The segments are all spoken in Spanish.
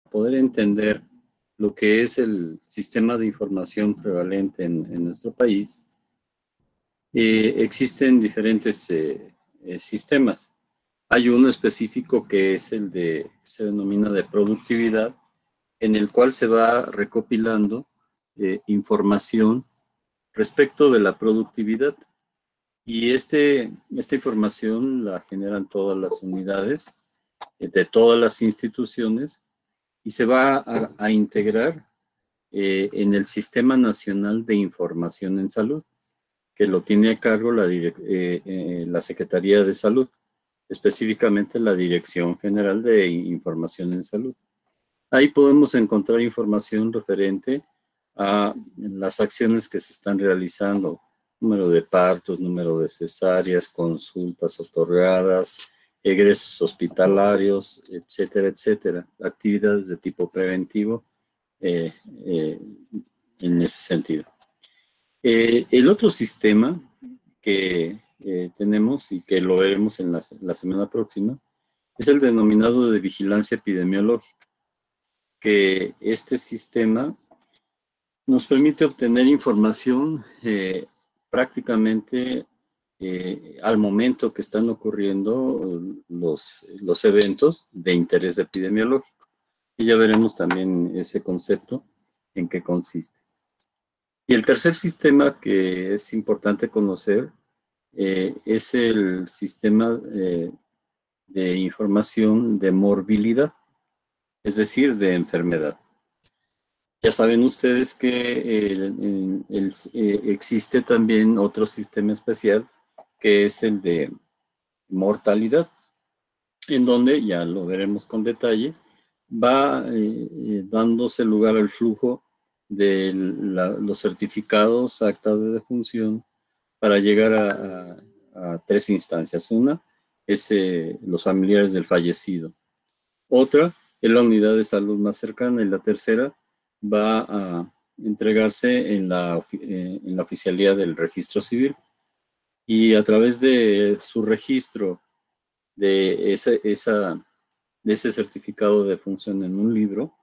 poder entender lo que es el sistema de información prevalente en nuestro país, existen diferentes sistemas. Hay uno específico que es se denomina de productividad, en el cual se va recopilando información respecto de la productividad. Y esta información la generan todas las unidades de todas las instituciones y se va a integrar en el Sistema Nacional de Información en Salud, que lo tiene a cargo la Secretaría de Salud, específicamente la Dirección General de Información en Salud. Ahí podemos encontrar información referente a las acciones que se están realizando, número de partos, número de cesáreas, consultas otorgadas, egresos hospitalarios, etcétera, etcétera, actividades de tipo preventivo en ese sentido. El otro sistema que tenemos y que lo veremos en la semana próxima es el denominado de vigilancia epidemiológica, que este sistema nos permite obtener información prácticamente al momento que están ocurriendo los eventos de interés epidemiológico. Y ya veremos también ese concepto en qué consiste. Y el tercer sistema que es importante conocer es el sistema de información de morbilidad, es decir, de enfermedad. Ya saben ustedes que existe también otro sistema especial que es el de mortalidad, en donde, ya lo veremos con detalle, va dándose lugar al flujo de los certificados, actas de defunción, para llegar a tres instancias. Una es los familiares del fallecido. Otra es la unidad de salud más cercana y la tercera va a entregarse en la oficialía del registro civil. Y a través de su registro de ese certificado de defunción en un libro,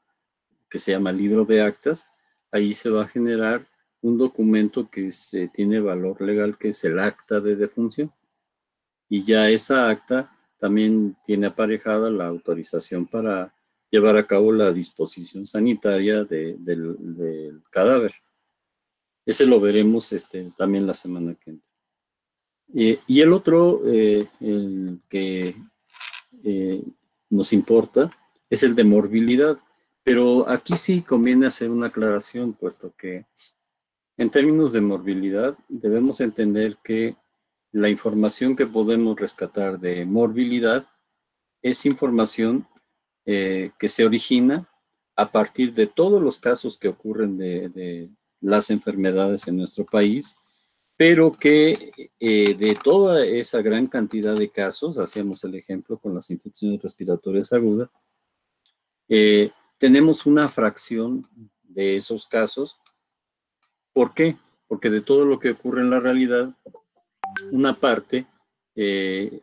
que se llama libro de actas, ahí se va a generar un documento que tiene valor legal, que es el acta de defunción. Y ya esa acta también tiene aparejada la autorización para llevar a cabo la disposición sanitaria del cadáver. Ese lo veremos también la semana que entra. Y el otro, el que nos importa, es el de morbilidad. Pero aquí sí conviene hacer una aclaración, puesto que en términos de morbilidad debemos entender que la información que podemos rescatar de morbilidad es información que se origina a partir de todos los casos que ocurren de las enfermedades en nuestro país, pero que de toda esa gran cantidad de casos, hacíamos el ejemplo con las infecciones respiratorias agudas, tenemos una fracción de esos casos. ¿Por qué? Porque de todo lo que ocurre en la realidad, una parte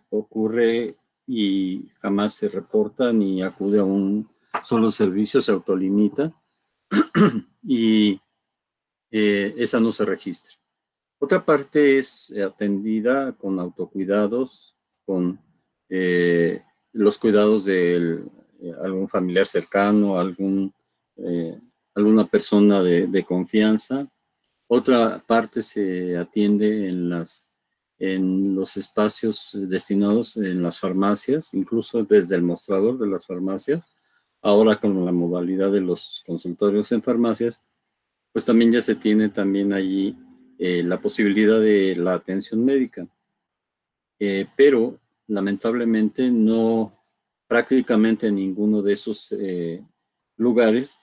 ocurre y jamás se reporta ni acude a un solo servicio, se autolimita y esa no se registra. Otra parte es atendida con autocuidados, con los cuidados de algún familiar cercano, alguna persona de confianza. Otra parte se atiende en los espacios destinados en las farmacias, incluso desde el mostrador de las farmacias. Ahora con la modalidad de los consultorios en farmacias, pues también ya se tiene también allí la posibilidad de la atención médica. Pero lamentablemente no, prácticamente ninguno de esos lugares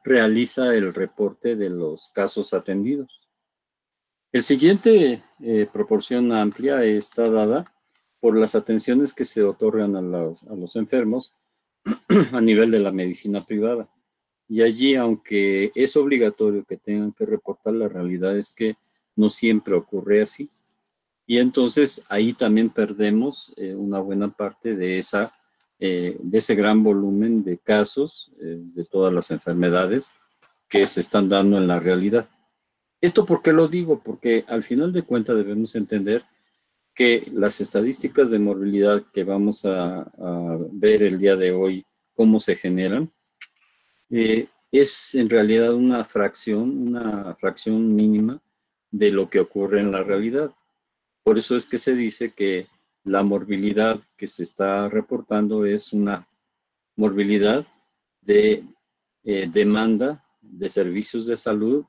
realiza el reporte de los casos atendidos. El siguiente proporción amplia está dada por las atenciones que se otorgan a los enfermos a nivel de la medicina privada. Y allí, aunque es obligatorio que tengan que reportar, la realidad es que no siempre ocurre así. Y entonces ahí también perdemos una buena parte de esa de ese gran volumen de casos de todas las enfermedades que se están dando en la realidad. ¿Esto por qué lo digo? Porque al final de cuentas debemos entender que las estadísticas de morbilidad que vamos a ver el día de hoy, cómo se generan, es en realidad una fracción mínima de lo que ocurre en la realidad. Por eso es que se dice que la morbilidad que se está reportando es una morbilidad de demanda de servicios de salud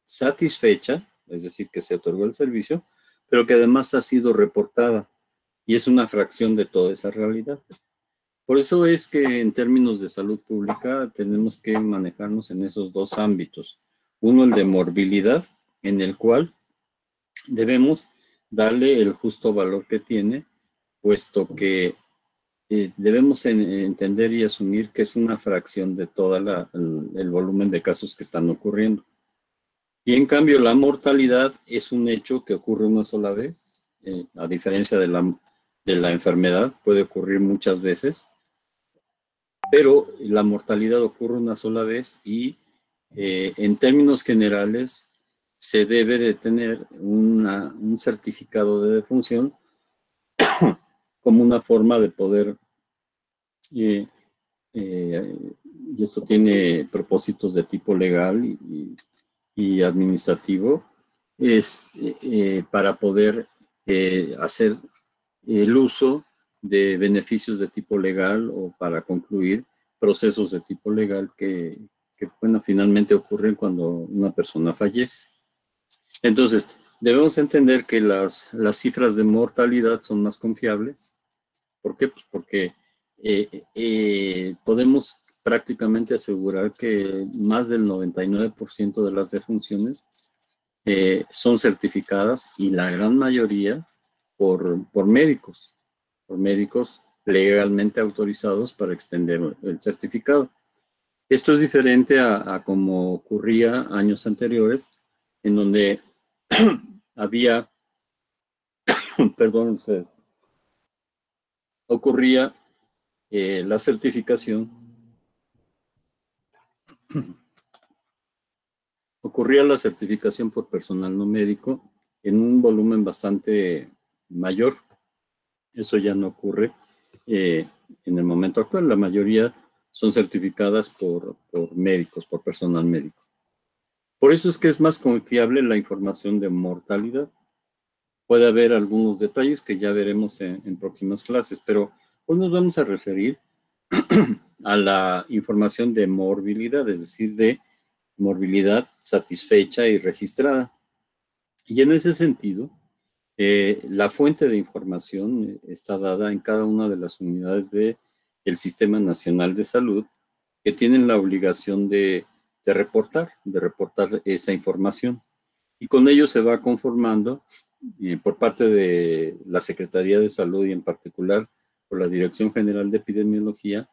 satisfecha, es decir, que se otorgó el servicio, pero que además ha sido reportada y es una fracción de toda esa realidad. Por eso es que en términos de salud pública tenemos que manejarnos en esos dos ámbitos. Uno, el de morbilidad, en el cual debemos darle el justo valor que tiene, puesto que debemos entender y asumir que es una fracción de todo el volumen de casos que están ocurriendo. Y en cambio la mortalidad es un hecho que ocurre una sola vez, a diferencia de la enfermedad, puede ocurrir muchas veces, pero la mortalidad ocurre una sola vez y en términos generales se debe de tener un certificado de defunción como una forma de poder, y esto tiene propósitos de tipo legal y administrativo, es para poder hacer el uso de beneficios de tipo legal o para concluir procesos de tipo legal que bueno, finalmente ocurren cuando una persona fallece. Entonces, debemos entender que las cifras de mortalidad son más confiables. ¿Por qué? Pues porque podemos prácticamente asegurar que más del 99% de las defunciones son certificadas y la gran mayoría por médicos legalmente autorizados para extender el certificado. Esto es diferente a como ocurría años anteriores, en donde había, perdón ustedes, ocurría la certificación, por personal no médico en un volumen bastante mayor. Eso ya no ocurre en el momento actual. La mayoría son certificadas por médicos, por personal médico. Por eso es que es más confiable la información de mortalidad. Puede haber algunos detalles que ya veremos en próximas clases, pero hoy nos vamos a referir a la información de morbilidad, es decir, de morbilidad satisfecha y registrada. Y en ese sentido, la fuente de información está dada en cada una de las unidades del Sistema Nacional de Salud, que tienen la obligación de reportar esa información. Y con ello se va conformando por parte de la Secretaría de Salud y en particular por la Dirección General de Epidemiología,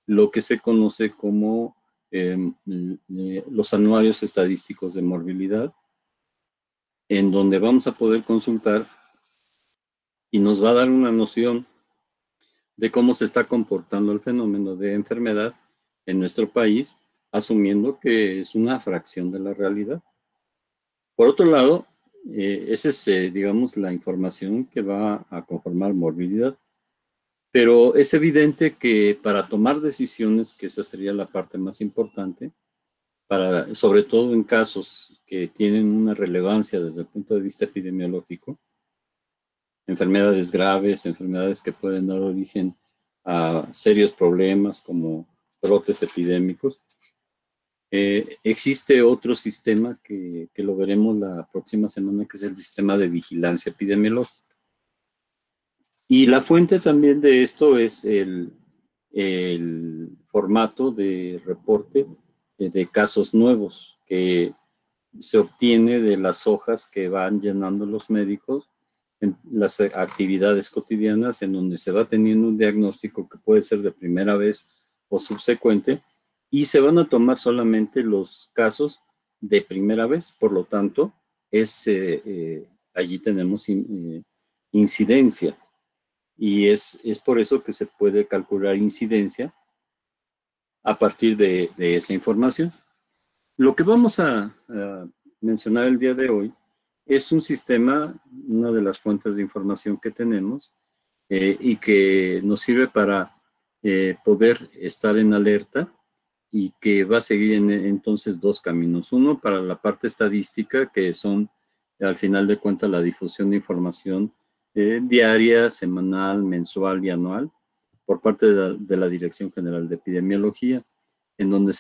lo que se conoce como los anuarios estadísticos de morbilidad, en donde vamos a poder consultar y nos va a dar una noción de cómo se está comportando el fenómeno de enfermedad en nuestro país, asumiendo que es una fracción de la realidad. Por otro lado, esa es, digamos, la información que va a conformar morbilidad. Pero es evidente que para tomar decisiones, que esa sería la parte más importante, sobre todo en casos que tienen una relevancia desde el punto de vista epidemiológico, enfermedades graves, enfermedades que pueden dar origen a serios problemas como brotes epidémicos, existe otro sistema que lo veremos la próxima semana, que es el sistema de vigilancia epidemiológica. Y la fuente también de esto es el formato de reporte de casos nuevos que se obtiene de las hojas que van llenando los médicos en las actividades cotidianas, en donde se va teniendo un diagnóstico que puede ser de primera vez o subsecuente, y se van a tomar solamente los casos de primera vez. Por lo tanto, allí tenemos incidencia. Y es por eso que se puede calcular incidencia a partir de esa información. Lo que vamos a mencionar el día de hoy es un sistema, una de las fuentes de información que tenemos, y que nos sirve para poder estar en alerta, y que va a seguir entonces dos caminos. Uno para la parte estadística, que son al final de cuentas la difusión de información diaria, semanal, mensual y anual por parte de la Dirección General de Epidemiología, en donde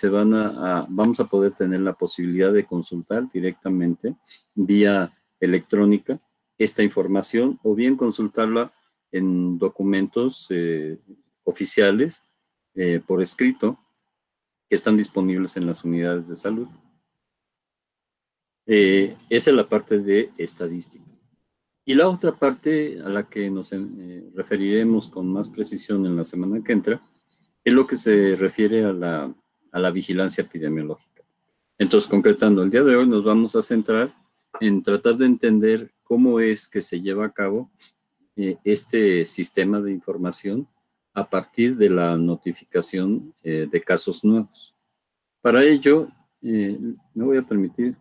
vamos a poder tener la posibilidad de consultar directamente vía electrónica esta información, o bien consultarla en documentos oficiales por escrito, que están disponibles en las unidades de salud. Esa es la parte de estadística. Y la otra parte a la que nos referiremos con más precisión en la semana que entra es lo que se refiere a la vigilancia epidemiológica. Entonces, concretando, el día de hoy nos vamos a centrar en tratar de entender cómo es que se lleva a cabo este sistema de información a partir de la notificación de casos nuevos. Para ello, me voy a permitir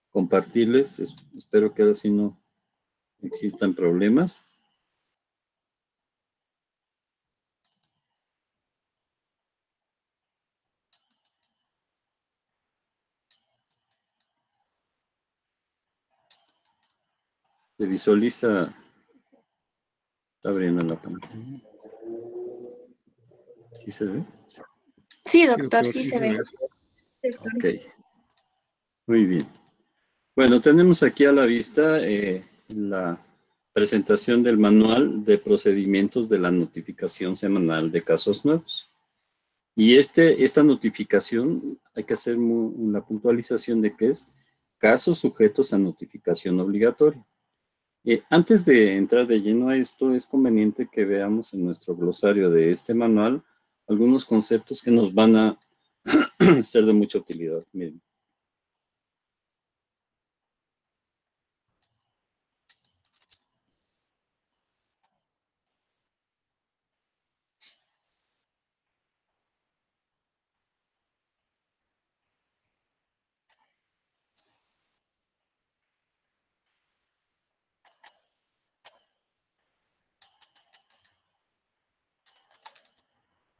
compartirles, espero que ahora sí no existan problemas. Se visualiza, está abriendo la pantalla. ¿Sí se ve? Sí, doctor, sí se ve. Ok, muy bien. Bueno, tenemos aquí a la vista la presentación del manual de procedimientos de la notificación semanal de casos nuevos. Y esta notificación, hay que hacer una puntualización de que es casos sujetos a notificación obligatoria. Antes de entrar de lleno a esto, es conveniente que veamos en nuestro glosario de este manual algunos conceptos que nos van a ser de mucha utilidad. Miren.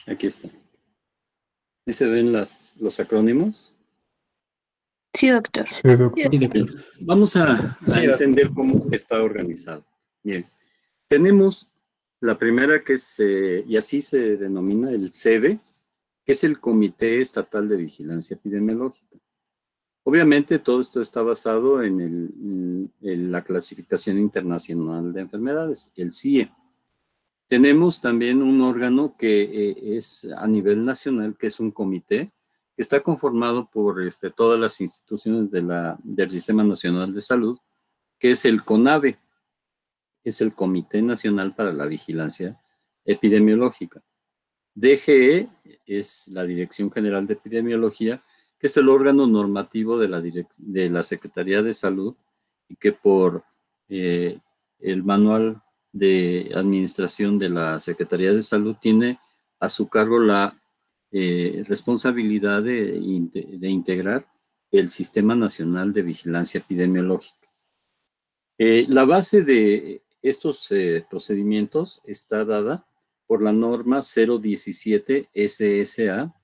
Aquí está. ¿Y se ven los acrónimos? Sí, doctor. Sí, doctor. Vamos a entender cómo es que está organizado. Bien, tenemos la primera que es, y así se denomina el CEBE, que es el Comité Estatal de Vigilancia Epidemiológica. Obviamente todo esto está basado en la Clasificación Internacional de Enfermedades, el CIE. Tenemos también un órgano que es a nivel nacional, que es un comité, que está conformado por todas las instituciones del Sistema Nacional de Salud, que es el CONAVE, es el Comité Nacional para la Vigilancia Epidemiológica. DGE es la Dirección General de Epidemiología, que es el órgano normativo de la Secretaría de Salud, y que por el manual de administración de la Secretaría de Salud tiene a su cargo la responsabilidad de integrar el Sistema Nacional de Vigilancia Epidemiológica. La base de estos procedimientos está dada por la norma 017 SSA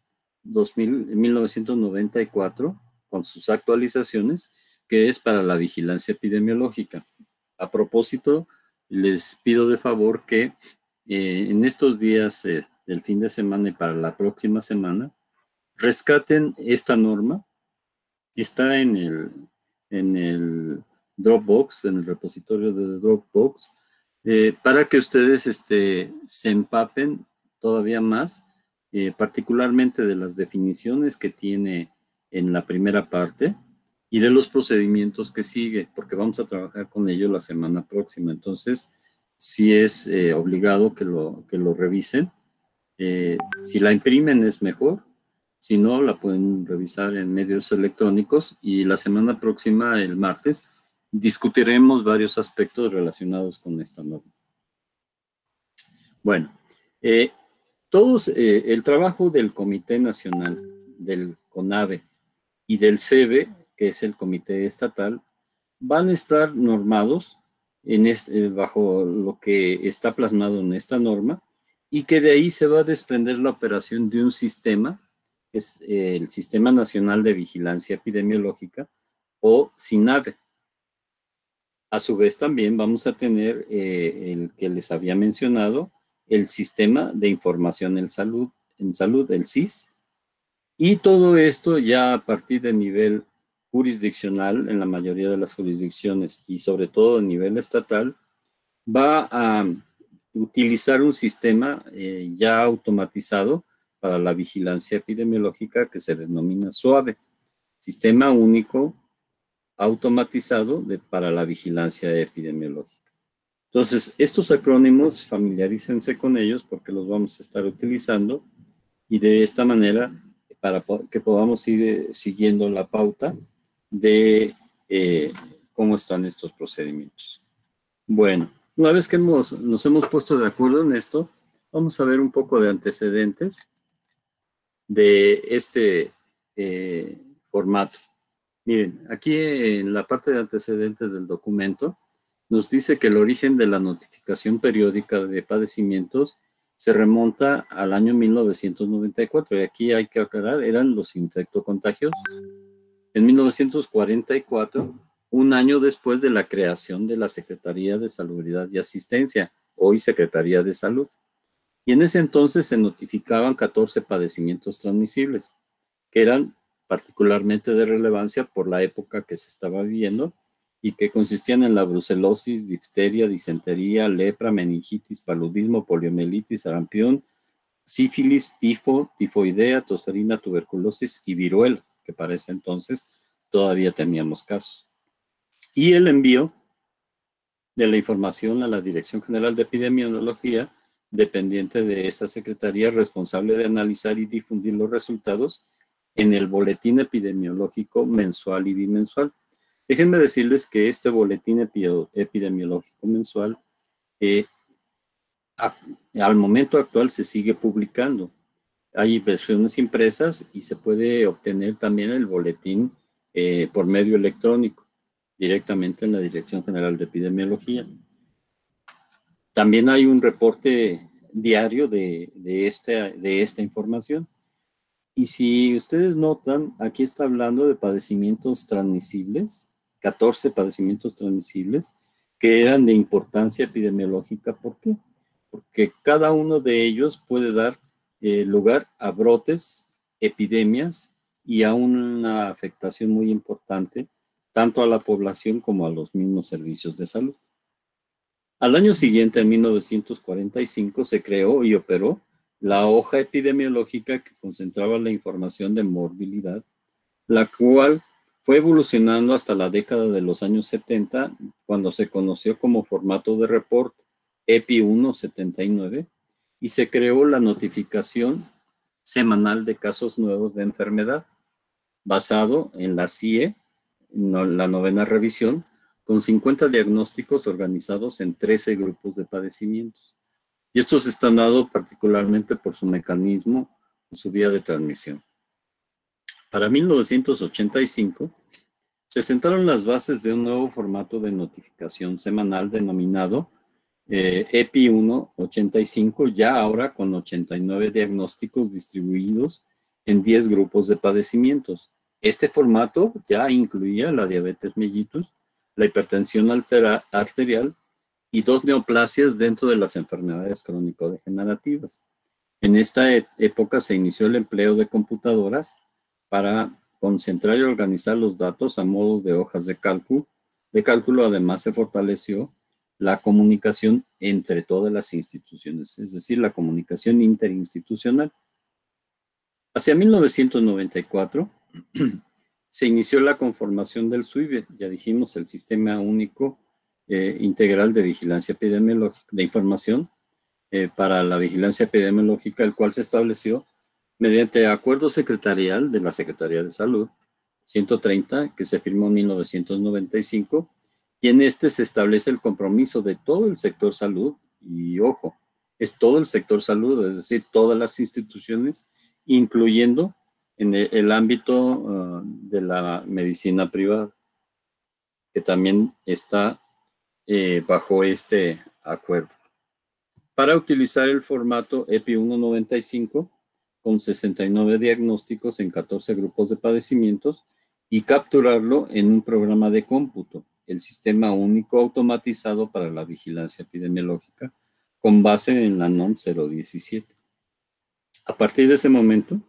1994, con sus actualizaciones, que es para la vigilancia epidemiológica. A propósito, les pido de favor que en estos días del fin de semana y para la próxima semana, rescaten esta norma. Está en el Dropbox, en el repositorio de Dropbox, para que ustedes se empapen todavía más, particularmente de las definiciones que tiene en la primera parte y de los procedimientos que sigue, porque vamos a trabajar con ello la semana próxima. Entonces, sí es obligado que lo revisen. Si la imprimen es mejor, si no, la pueden revisar en medios electrónicos, y la semana próxima, el martes, discutiremos varios aspectos relacionados con esta norma. Bueno, el trabajo del Comité Nacional, del CONAVE y del CEBE, que es el Comité Estatal, van a estar normados bajo lo que está plasmado en esta norma, y que de ahí se va a desprender la operación de un sistema, que es el Sistema Nacional de Vigilancia Epidemiológica, o SINAVE. A su vez también vamos a tener el que les había mencionado, el Sistema de Información en Salud, el SIS, y todo esto ya a partir del nivel jurisdiccional en la mayoría de las jurisdicciones y sobre todo a nivel estatal, va a utilizar un sistema ya automatizado para la vigilancia epidemiológica que se denomina SUAVE, Sistema Único Automatizado para la Vigilancia Epidemiológica. Entonces, estos acrónimos, familiarícense con ellos porque los vamos a estar utilizando, y de esta manera, para que podamos ir siguiendo la pauta de cómo están estos procedimientos. Bueno, una vez que nos hemos puesto de acuerdo en esto, vamos a ver un poco de antecedentes de este formato. Miren, aquí en la parte de antecedentes del documento nos dice que el origen de la notificación periódica de padecimientos se remonta al año 1994, y aquí hay que aclarar, eran los infectocontagiosos. En 1944, un año después de la creación de la Secretaría de Salubridad y Asistencia, hoy Secretaría de Salud, y en ese entonces se notificaban 14 padecimientos transmisibles, que eran particularmente de relevancia por la época que se estaba viviendo, y que consistían en la brucelosis, difteria, disentería, lepra, meningitis, paludismo, poliomielitis, sarampión, sífilis, tifo, tifoidea, tosferina, tuberculosis y viruela, que para ese entonces todavía teníamos casos. Y el envío de la información a la Dirección General de Epidemiología, dependiente de esta secretaría, responsable de analizar y difundir los resultados en el boletín epidemiológico mensual y bimensual. Déjenme decirles que este boletín epidemiológico mensual al momento actual se sigue publicando. Hay versiones impresas y se puede obtener también el boletín por medio electrónico, directamente en la Dirección General de Epidemiología. También hay un reporte diario de esta información. Y si ustedes notan, aquí está hablando de padecimientos transmisibles, 14 padecimientos transmisibles, que eran de importancia epidemiológica. ¿Por qué? Porque cada uno de ellos puede dar lugar a brotes, epidemias y a una afectación muy importante, tanto a la población como a los mismos servicios de salud. Al año siguiente, en 1945, se creó y operó la hoja epidemiológica que concentraba la información de morbilidad, la cual fue evolucionando hasta la década de los años 70, cuando se conoció como formato de reporte EPI 179, y se creó la notificación semanal de casos nuevos de enfermedad, basado en la CIE, la novena revisión, con 50 diagnósticos organizados en 13 grupos de padecimientos. Y estos están dados particularmente por su mecanismo o su vía de transmisión. Para 1985, se sentaron las bases de un nuevo formato de notificación semanal denominado EPI 185, ya ahora con 89 diagnósticos distribuidos en 10 grupos de padecimientos. Este formato ya incluía la diabetes mellitus, la hipertensión arterial y 2 neoplasias dentro de las enfermedades crónico-degenerativas. En esta época se inició el empleo de computadoras para concentrar y organizar los datos a modo de hojas de cálculo. Además, se fortaleció la comunicación entre todas las instituciones, es decir, la comunicación interinstitucional. Hacia 1994 se inició la conformación del SUIVE, ya dijimos, el Sistema Único Integral de Vigilancia Epidemiológica, de Información para la Vigilancia Epidemiológica, el cual se estableció mediante acuerdo secretarial de la Secretaría de Salud 130, que se firmó en 1995, y en este se establece el compromiso de todo el sector salud, y ojo, es todo el sector salud, es decir, todas las instituciones, incluyendo en el ámbito de la medicina privada, que también está bajo este acuerdo. Para utilizar el formato EPI 195 con 69 diagnósticos en 14 grupos de padecimientos y capturarlo en un programa de cómputo, el Sistema Único Automatizado para la Vigilancia Epidemiológica, con base en la NOM 017. A partir de ese momento,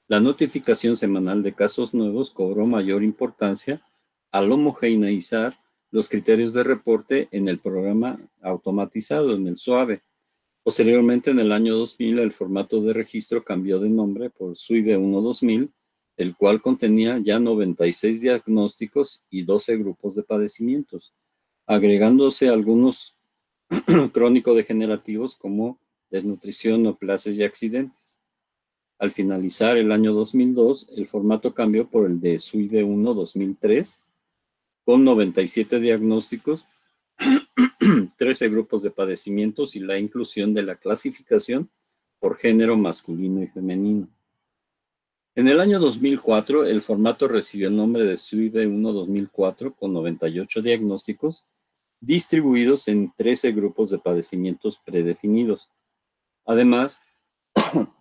la notificación semanal de casos nuevos cobró mayor importancia al homogeneizar los criterios de reporte en el programa automatizado, en el SUAVE. Posteriormente, en el año 2000, el formato de registro cambió de nombre por SUIVE 1-2000, el cual contenía ya 96 diagnósticos y 12 grupos de padecimientos, agregándose algunos crónico-degenerativos como desnutrición, neoplasias y accidentes. Al finalizar el año 2002, el formato cambió por el de SUIVE 1-2003, con 97 diagnósticos, 13 grupos de padecimientos y la inclusión de la clasificación por género masculino y femenino. En el año 2004, el formato recibió el nombre de SUIVE 1-2004 con 98 diagnósticos distribuidos en 13 grupos de padecimientos predefinidos, además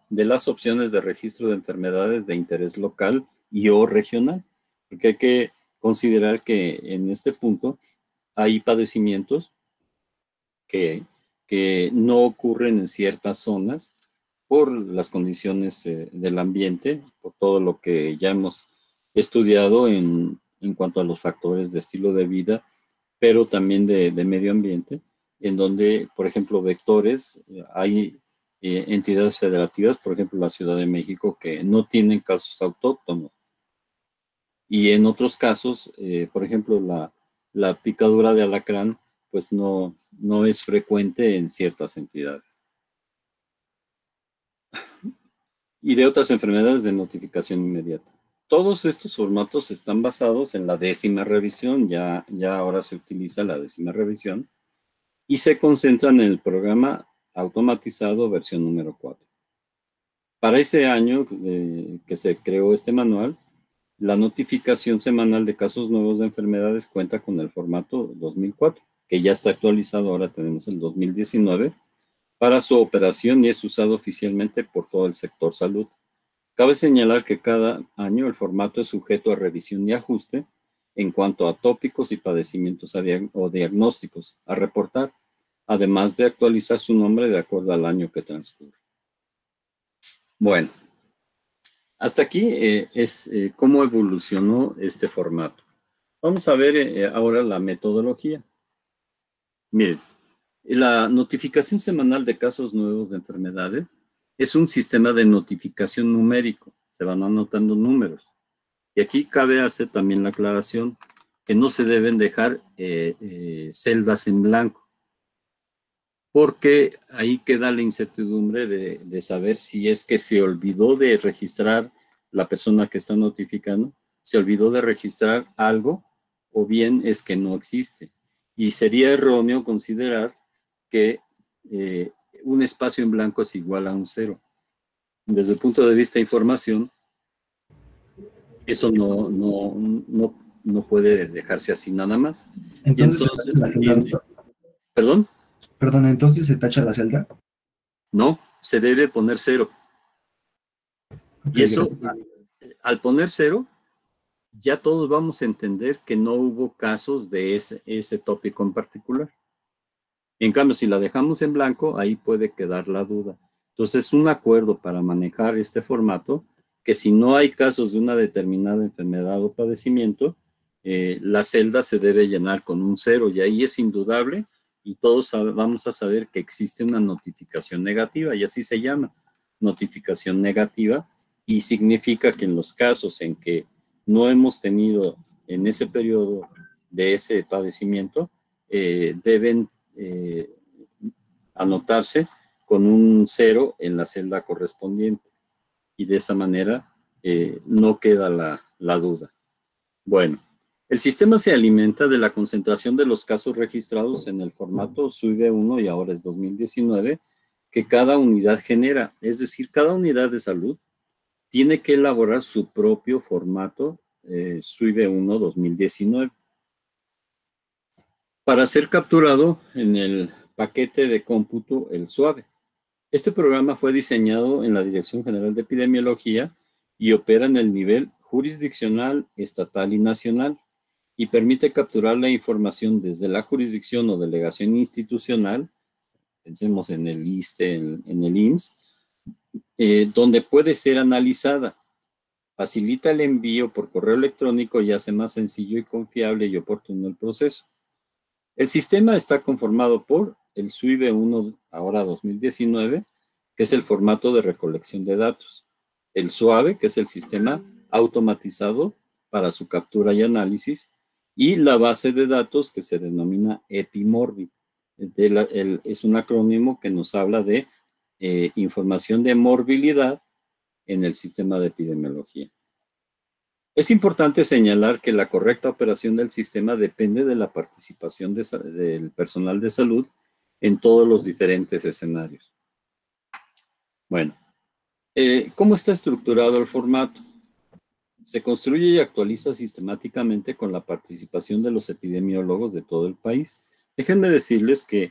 de las opciones de registro de enfermedades de interés local y o regional, porque hay que considerar que en este punto hay padecimientos que no ocurren en ciertas zonas por las condiciones del ambiente, por todo lo que ya hemos estudiado en cuanto a los factores de estilo de vida, pero también de medio ambiente, en donde, por ejemplo, vectores, hay entidades federativas, por ejemplo, la Ciudad de México, que no tienen casos autóctonos. Y en otros casos, por ejemplo, la picadura de alacrán, pues no es frecuente en ciertas entidades. Y de otras enfermedades de notificación inmediata. Todos estos formatos están basados en la 10ª revisión, ya ahora se utiliza la 10ª revisión, y se concentran en el programa automatizado versión número 4. Para ese año que se creó este manual, la notificación semanal de casos nuevos de enfermedades cuenta con el formato 2004, que ya está actualizado, ahora tenemos el 2019, para su operación y es usado oficialmente por todo el sector salud. Cabe señalar que cada año el formato es sujeto a revisión y ajuste en cuanto a tópicos y padecimientos o diagnósticos a reportar, además de actualizar su nombre de acuerdo al año que transcurre. Bueno, hasta aquí es cómo evolucionó este formato. Vamos a ver ahora la metodología. Miren, la notificación semanal de casos nuevos de enfermedades es un sistema de notificación numérico. Se van anotando números. Y aquí cabe hacer también la aclaración que no se deben dejar celdas en blanco, porque ahí queda la incertidumbre de saber si es que se olvidó de registrar la persona que está notificando, se olvidó de registrar algo o bien es que no existe. Y sería erróneo considerar que un espacio en blanco es igual a un 0. Desde el punto de vista de información, eso no puede dejarse así nada más. Entonces ¿Perdón? Perdón, ¿entonces se tacha la celda? No, se debe poner 0. Okay, y eso, al poner 0, ya todos vamos a entender que no hubo casos de ese tópico en particular. En cambio, si la dejamos en blanco, ahí puede quedar la duda. Entonces, un acuerdo para manejar este formato, que si no hay casos de una determinada enfermedad o padecimiento, la celda se debe llenar con un 0, y ahí es indudable, y todos vamos a saber que existe una notificación negativa, y así se llama, notificación negativa, y significa que en los casos en que no hemos tenido en ese periodo de ese padecimiento, deben anotarse con un 0 en la celda correspondiente, y de esa manera no queda la duda. Bueno, el sistema se alimenta de la concentración de los casos registrados en el formato SUIVE 1 y ahora es 2019 que cada unidad genera. Es decir, cada unidad de salud tiene que elaborar su propio formato SUIBE 1 2019 para ser capturado en el paquete de cómputo, el SUAVE. Este programa fue diseñado en la Dirección General de Epidemiología y opera en el nivel jurisdiccional, estatal y nacional, y permite capturar la información desde la jurisdicción o delegación institucional, pensemos en el ISSSTE, en el IMSS, donde puede ser analizada. Facilita el envío por correo electrónico y hace más sencillo y confiable y oportuno el proceso. El sistema está conformado por el SUIBE 1, ahora 2019, que es el formato de recolección de datos. El SUAVE, que es el sistema automatizado para su captura y análisis. Y la base de datos que se denomina EpiMorbi. Es un acrónimo que nos habla de información de morbilidad en el sistema de epidemiología. Es importante señalar que la correcta operación del sistema depende de la participación del personal de salud en todos los diferentes escenarios. Bueno, ¿cómo está estructurado el formato? Se construye y actualiza sistemáticamente con la participación de los epidemiólogos de todo el país. Déjenme decirles que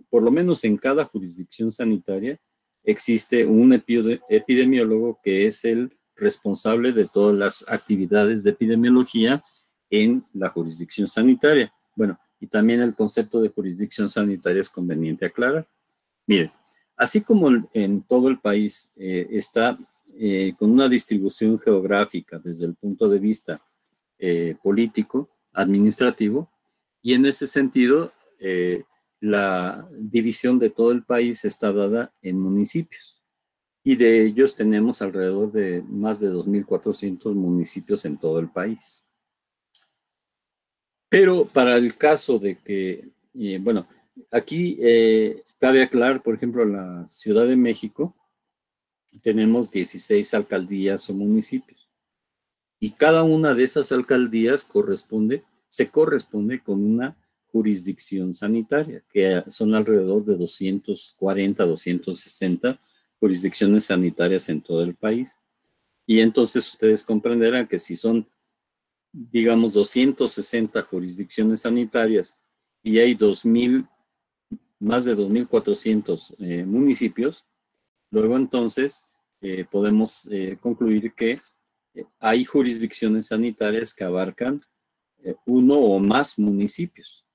por lo menos en cada jurisdicción sanitaria, existe un epidemiólogo que es el responsable de todas las actividades de epidemiología en la jurisdicción sanitaria. Bueno, y también el concepto de jurisdicción sanitaria es conveniente aclarar. Miren, así como en todo el país está con una distribución geográfica desde el punto de vista político, administrativo, y en ese sentido la división de todo el país está dada en municipios. Y de ellos tenemos alrededor de más de 2.400 municipios en todo el país. Pero para el caso de que, bueno, aquí cabe aclarar, por ejemplo, la Ciudad de México, tenemos 16 alcaldías o municipios. Y cada una de esas alcaldías se corresponde con una jurisdicción sanitaria, que son alrededor de 240, 260 jurisdicciones sanitarias en todo el país. Y entonces ustedes comprenderán que si son, digamos, 260 jurisdicciones sanitarias y hay más de 2.400 municipios, luego entonces podemos concluir que hay jurisdicciones sanitarias que abarcan uno o más municipios.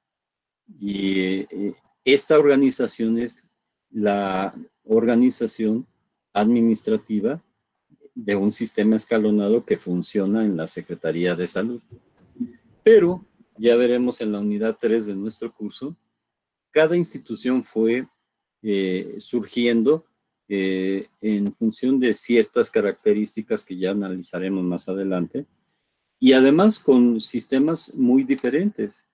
Y esta organización es la organización administrativa de un sistema escalonado que funciona en la Secretaría de Salud. Pero ya veremos en la unidad 3 de nuestro curso, cada institución fue surgiendo en función de ciertas características que ya analizaremos más adelante, y además con sistemas muy diferentes.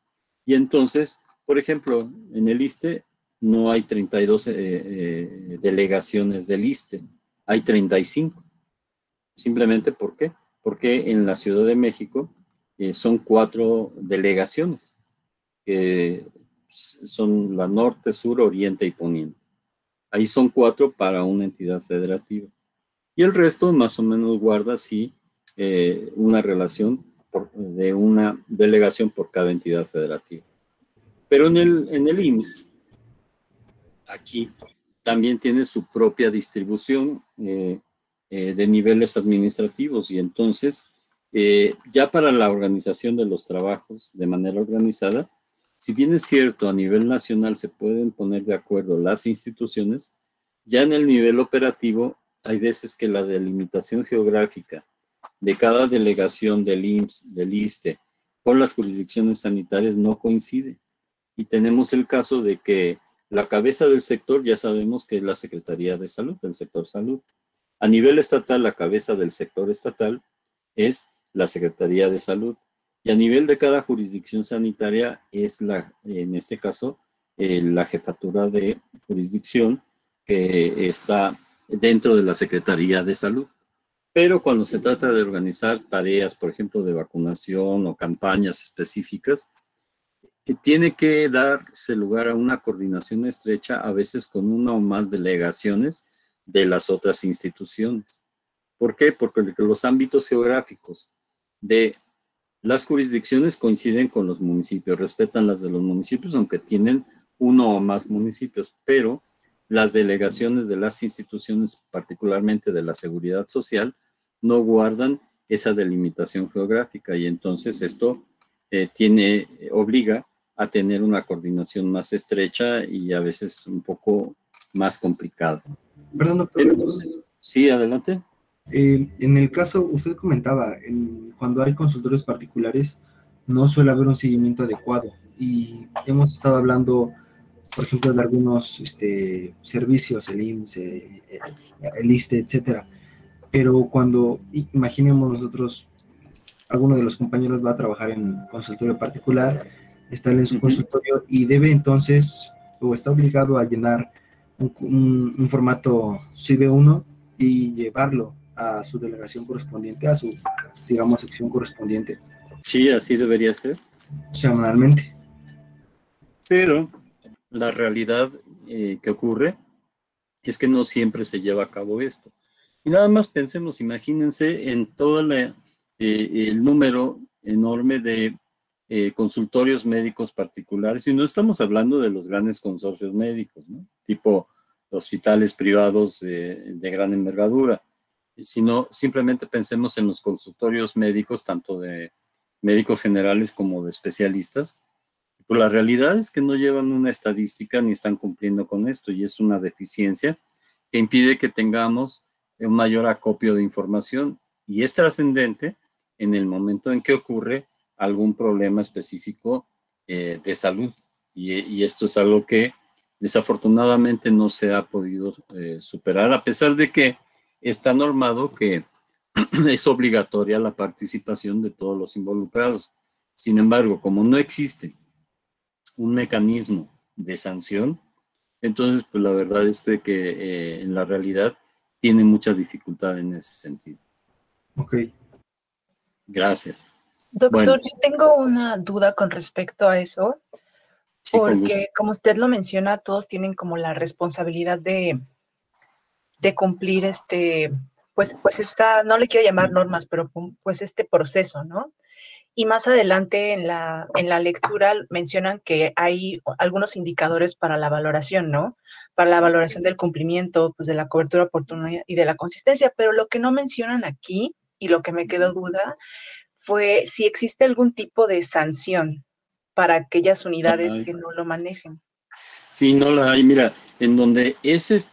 Y entonces, por ejemplo, en el ISSSTE no hay 32 delegaciones del ISSSTE, hay 35. Simplemente, ¿por qué? Porque en la Ciudad de México son 4 delegaciones, que son la norte, sur, oriente y poniente. Ahí son 4 para una entidad federativa. Y el resto más o menos guarda así una relación de una delegación por cada entidad federativa. Pero en el IMSS, aquí también tiene su propia distribución de niveles administrativos, y entonces ya para la organización de los trabajos de manera organizada, si bien es cierto a nivel nacional se pueden poner de acuerdo las instituciones, ya en el nivel operativo hay veces que la delimitación geográfica de cada delegación del IMSS, del ISSSTE, con las jurisdicciones sanitarias no coincide. Y tenemos el caso de que la cabeza del sector ya sabemos que es la Secretaría de Salud, del sector salud. A nivel estatal, la cabeza del sector estatal es la Secretaría de Salud. Y a nivel de cada jurisdicción sanitaria es en este caso, la jefatura de jurisdicción que está dentro de la Secretaría de Salud. Pero cuando se trata de organizar tareas, por ejemplo, de vacunación o campañas específicas, que tiene que darse lugar a una coordinación estrecha, a veces con una o más delegaciones de las otras instituciones. ¿Por qué? Porque los ámbitos geográficos de las jurisdicciones coinciden con los municipios, respetan las de los municipios, aunque tienen uno o más municipios, pero las delegaciones de las instituciones, particularmente de la seguridad social, no guardan esa delimitación geográfica y entonces esto obliga a tener una coordinación más estrecha y a veces un poco más complicada. Perdón, doctor. Entonces, sí, adelante. En el caso, usted comentaba, cuando hay consultorios particulares, no suele haber un seguimiento adecuado. Y hemos estado hablando, por ejemplo, de algunos servicios, el IMSS, el ISSSTE, etcétera. Pero cuando, imaginemos nosotros, alguno de los compañeros va a trabajar en consultorio particular, está en su consultorio y debe entonces, o está obligado a llenar un formato CIB1 y llevarlo a su delegación correspondiente, a su, digamos, sección correspondiente. Sí, así debería ser. Semanalmente. Pero la realidad que ocurre es que no siempre se lleva a cabo esto. Y nada más pensemos, imagínense en todo el número enorme de consultorios médicos particulares, y no estamos hablando de los grandes consorcios médicos, ¿no? Tipo hospitales privados de gran envergadura, sino simplemente pensemos en los consultorios médicos, tanto de médicos generales como de especialistas. Pues la realidad es que no llevan una estadística ni están cumpliendo con esto, y es una deficiencia que impide que tengamos un mayor acopio de información, y es trascendente en el momento en que ocurre algún problema específico de salud, y esto es algo que desafortunadamente no se ha podido superar, a pesar de que está normado que es obligatoria la participación de todos los involucrados. Sin embargo, como no existe un mecanismo de sanción, entonces pues la verdad es de que en la realidad tiene mucha dificultad en ese sentido. Ok. Gracias. Doctor, Bueno. yo tengo una duda con respecto a eso, Sí, porque como usted lo menciona, todos tienen como la responsabilidad de cumplir pues esta, no le quiero llamar normas, pero pues este proceso, ¿no? Y más adelante en la lectura mencionan que hay algunos indicadores para la valoración, ¿no? Para la valoración del cumplimiento, pues de la cobertura oportuna y de la consistencia, pero lo que no mencionan aquí, y lo que me quedó duda, fue si existe algún tipo de sanción para aquellas unidades que no lo manejen. Sí, no la hay. Mira, en donde es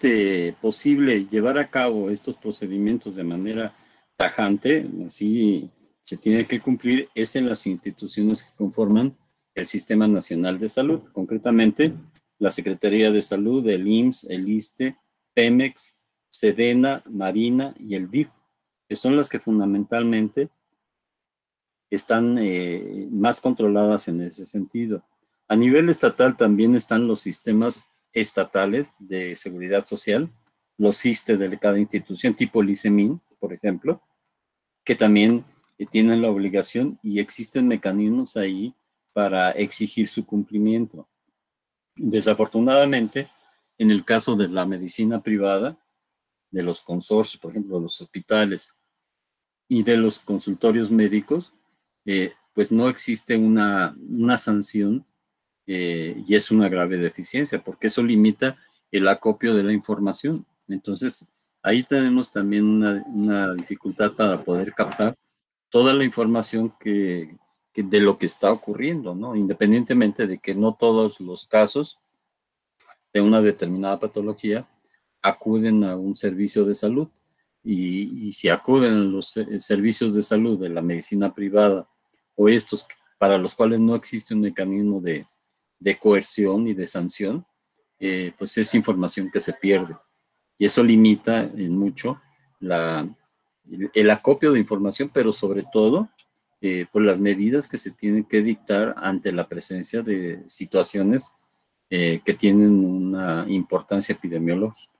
posible llevar a cabo estos procedimientos de manera tajante, así se tiene que cumplir, es en las instituciones que conforman el Sistema Nacional de Salud, concretamente la Secretaría de Salud, el IMSS, el ISSSTE, Pemex, Sedena, Marina y el DIF, que son las que fundamentalmente están más controladas en ese sentido. A nivel estatal también están los sistemas estatales de seguridad social, los ISSSTE de cada institución, tipo el ICEMIN, por ejemplo, que también tienen la obligación y existen mecanismos ahí para exigir su cumplimiento. Desafortunadamente, en el caso de la medicina privada, de los consorcios, por ejemplo, de los hospitales y de los consultorios médicos, pues no existe una sanción y es una grave deficiencia porque eso limita el acopio de la información. Entonces, ahí tenemos también una dificultad para poder captar toda la información que de lo que está ocurriendo, ¿no? Independientemente de que no todos los casos de una determinada patología acuden a un servicio de salud. Y si acuden a los servicios de salud de la medicina privada o estos para los cuales no existe un mecanismo de coerción y de sanción, pues es información que se pierde. Y eso limita en mucho el acopio de información, pero sobre todo por las medidas que se tienen que dictar ante la presencia de situaciones que tienen una importancia epidemiológica.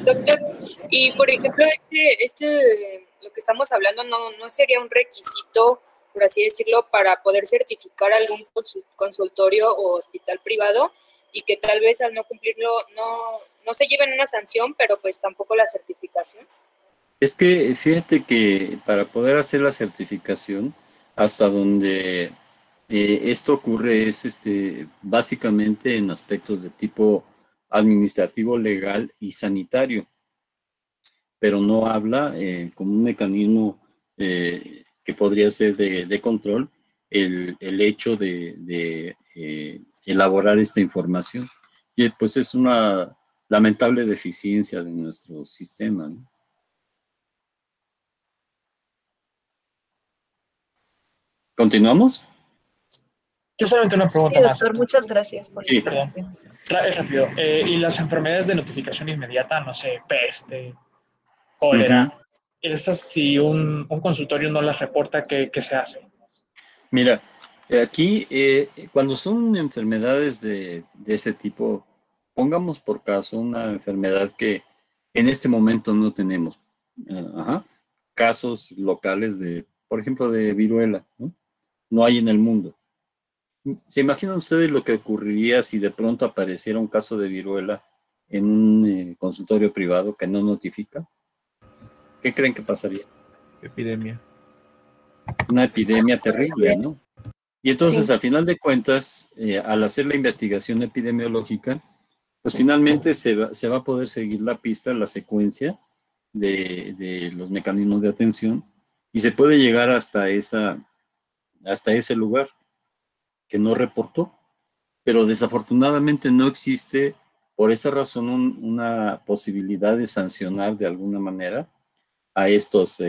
Doctor, y por ejemplo, lo que estamos hablando no sería un requisito por así decirlo, para poder certificar algún consultorio o hospital privado y que tal vez al no cumplirlo no se lleven una sanción, pero pues tampoco la certificación? Es que fíjate que para poder hacer la certificación, hasta donde esto ocurre es básicamente en aspectos de tipo administrativo, legal y sanitario, pero no habla como un mecanismo que podría ser de control el hecho de elaborar esta información. Y pues es una lamentable deficiencia de nuestro sistema, ¿no? ¿Continuamos? Yo solamente una pregunta Sí, más. doctor, muchas gracias por Sí. la Perdón. Rápido. ¿Y las enfermedades de notificación inmediata, no sé, peste, cólera, estas si un consultorio no las reporta, ¿qué se hace? Mira, aquí cuando son enfermedades de ese tipo, pongamos por caso una enfermedad que en este momento no tenemos. Casos locales de, por ejemplo, de viruela, ¿no? No hay en el mundo. ¿Se imaginan ustedes lo que ocurriría si de pronto apareciera un caso de viruela en un consultorio privado que no notifica? ¿Qué creen que pasaría? Epidemia. Una epidemia terrible, ¿no? Y entonces, Sí. al final de cuentas, al hacer la investigación epidemiológica, pues finalmente se va a poder seguir la pista, la secuencia de los mecanismos de atención y se puede llegar hasta ese lugar que no reportó, pero desafortunadamente no existe por esa razón una posibilidad de sancionar de alguna manera a estas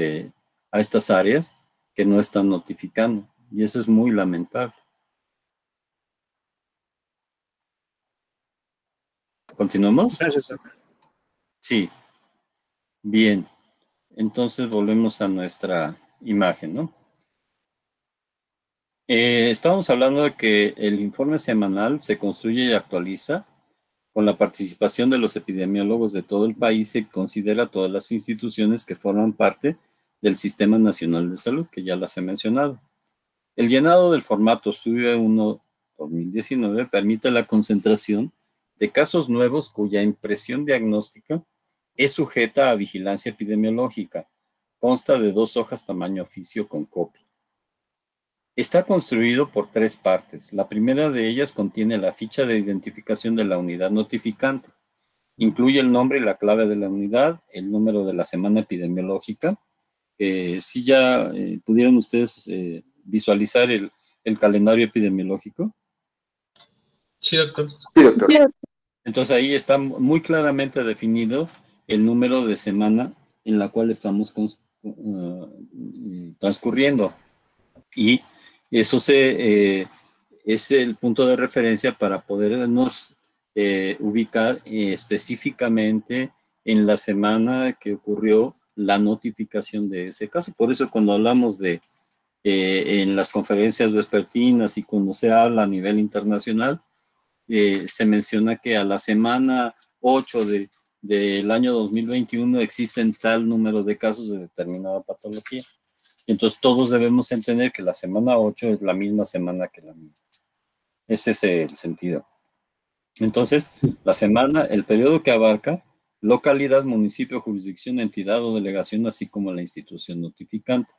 áreas que no están notificando. Y eso es muy lamentable. ¿Continuamos? Gracias, doctor. Sí. Bien. Entonces volvemos a nuestra imagen, ¿no? Estábamos hablando de que el informe semanal se construye y actualiza con la participación de los epidemiólogos de todo el país y considera todas las instituciones que forman parte del Sistema Nacional de Salud, que ya las he mencionado. El llenado del formato SUBE 1-2019 permite la concentración de casos nuevos cuya impresión diagnóstica es sujeta a vigilancia epidemiológica. Consta de 2 hojas tamaño oficio con copia. Está construido por 3 partes. La primera de ellas contiene la ficha de identificación de la unidad notificante. Incluye el nombre y la clave de la unidad, el número de la semana epidemiológica. Si ya pudieron ustedes visualizar el calendario epidemiológico. Sí, doctor. Sí, doctor. Entonces ahí está muy claramente definido el número de semana en la cual estamos transcurriendo. Y eso es el punto de referencia para podernos ubicar específicamente en la semana que ocurrió la notificación de ese caso. Por eso cuando hablamos en las conferencias vespertinas y cuando se habla a nivel internacional, se menciona que a la semana 8 del año 2021 existen tal número de casos de determinada patología. Entonces todos debemos entender que la semana 8 es la misma semana que la mía. Ese es el sentido. Entonces, la semana, el periodo que abarca localidad, municipio, jurisdicción, entidad o delegación, así como la institución notificante.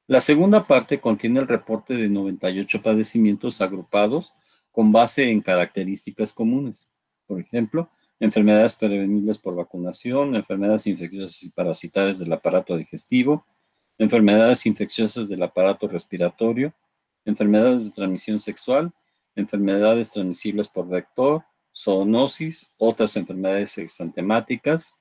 La segunda parte contiene el reporte de 98 padecimientos agrupados con base en características comunes. Por ejemplo, enfermedades prevenibles por vacunación, enfermedades infecciosas y parasitarias del aparato digestivo, enfermedades infecciosas del aparato respiratorio, enfermedades de transmisión sexual, enfermedades transmisibles por vector, zoonosis, otras enfermedades exantemáticas,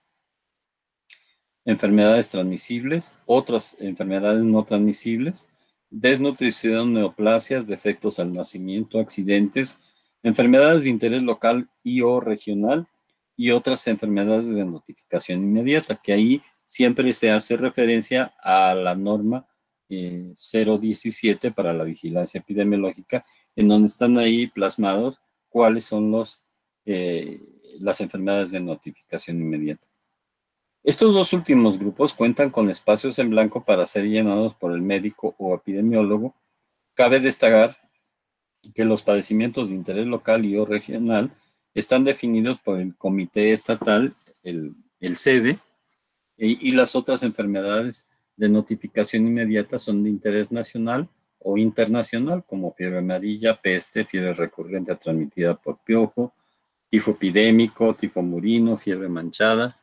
enfermedades transmisibles, otras enfermedades no transmisibles, desnutrición, neoplasias, defectos al nacimiento, accidentes, enfermedades de interés local y o regional y otras enfermedades de notificación inmediata, que ahí siempre se hace referencia a la norma 017 para la vigilancia epidemiológica, en donde están ahí plasmados cuáles son las enfermedades de notificación inmediata. Estos dos últimos grupos cuentan con espacios en blanco para ser llenados por el médico o epidemiólogo. Cabe destacar que los padecimientos de interés local y o regional están definidos por el Comité Estatal, el CEDE, y las otras enfermedades de notificación inmediata son de interés nacional o internacional, como fiebre amarilla, peste, fiebre recurrente transmitida por piojo, tifo epidémico, tifo murino, fiebre manchada,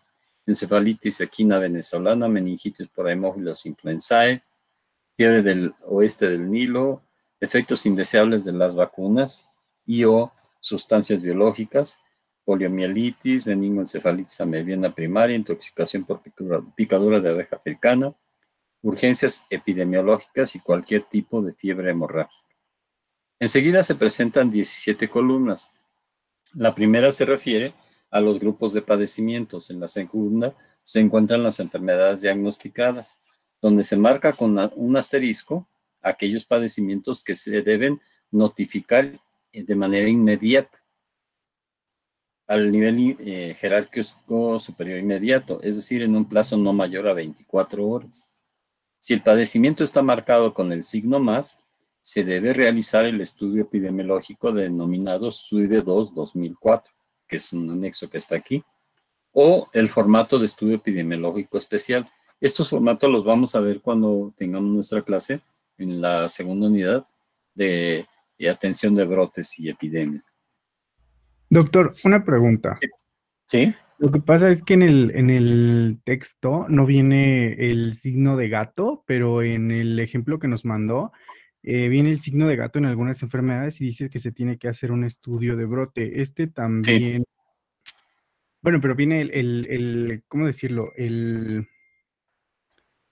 encefalitis equina venezolana, meningitis por Haemophilus influenzae, fiebre del oeste del Nilo, efectos indeseables de las vacunas y o sustancias biológicas, poliomielitis, meningoencefalitis amebiana primaria, intoxicación por picadura de abeja africana, urgencias epidemiológicas y cualquier tipo de fiebre hemorrágica. Enseguida se presentan 17 columnas. La primera se refiere a los grupos de padecimientos. En la segunda se encuentran las enfermedades diagnosticadas, donde se marca con un asterisco aquellos padecimientos que se deben notificar de manera inmediata al nivel jerárquico superior inmediato, es decir, en un plazo no mayor a 24 horas. Si el padecimiento está marcado con el signo más, se debe realizar el estudio epidemiológico denominado SUIVE-2 2004, que es un anexo que está aquí, o el formato de estudio epidemiológico especial. Estos formatos los vamos a ver cuando tengamos nuestra clase en la segunda unidad de atención de brotes y epidemias. Doctor, una pregunta. ¿Sí? Lo que pasa es que en el texto no viene el signo de gato, pero en el ejemplo que nos mandó, viene el signo de gato en algunas enfermedades y dice que se tiene que hacer un estudio de brote. Este también... Sí. Bueno, pero viene ¿cómo decirlo?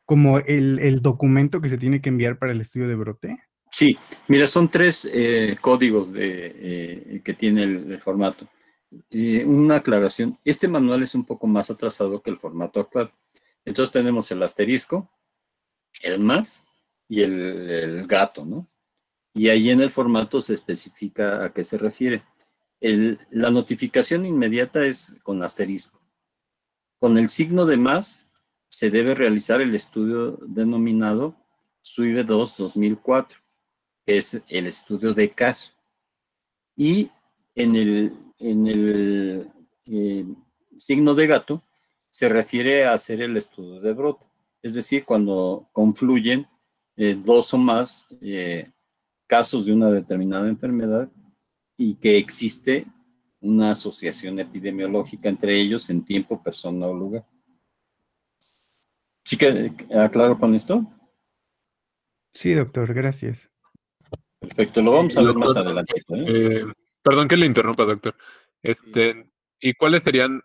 Como el documento que se tiene que enviar para el estudio de brote. Sí, mira, son 3 códigos que tiene el formato. Una aclaración, este manual es un poco más atrasado que el formato actual. Entonces tenemos el asterisco, el más y el gato, ¿no? Y ahí en el formato se especifica a qué se refiere. La notificación inmediata es con asterisco. Con el signo de más se debe realizar el estudio denominado SUIVE-2 2004, que es el estudio de caso. Y en el signo de gato se refiere a hacer el estudio de brote, es decir, cuando confluyen 2 o más casos de una determinada enfermedad y que existe una asociación epidemiológica entre ellos en tiempo, persona o lugar. ¿Sí que aclaro con esto? Sí, doctor, gracias. Perfecto, lo vamos a ver más adelante. Perdón que le interrumpa, doctor. ¿Y cuáles serían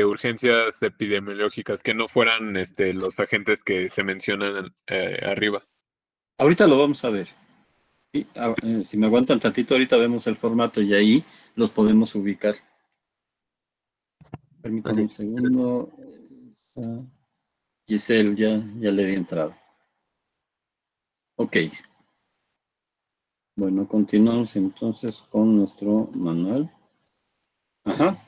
urgencias epidemiológicas que no fueran los agentes que se mencionan arriba? Ahorita lo vamos a ver. Sí, si me aguantan tantito, ahorita vemos el formato y ahí los podemos ubicar. Permítanme un segundo. Giselle, ya le di entrada. Ok. Bueno, continuamos entonces con nuestro manual. Ajá.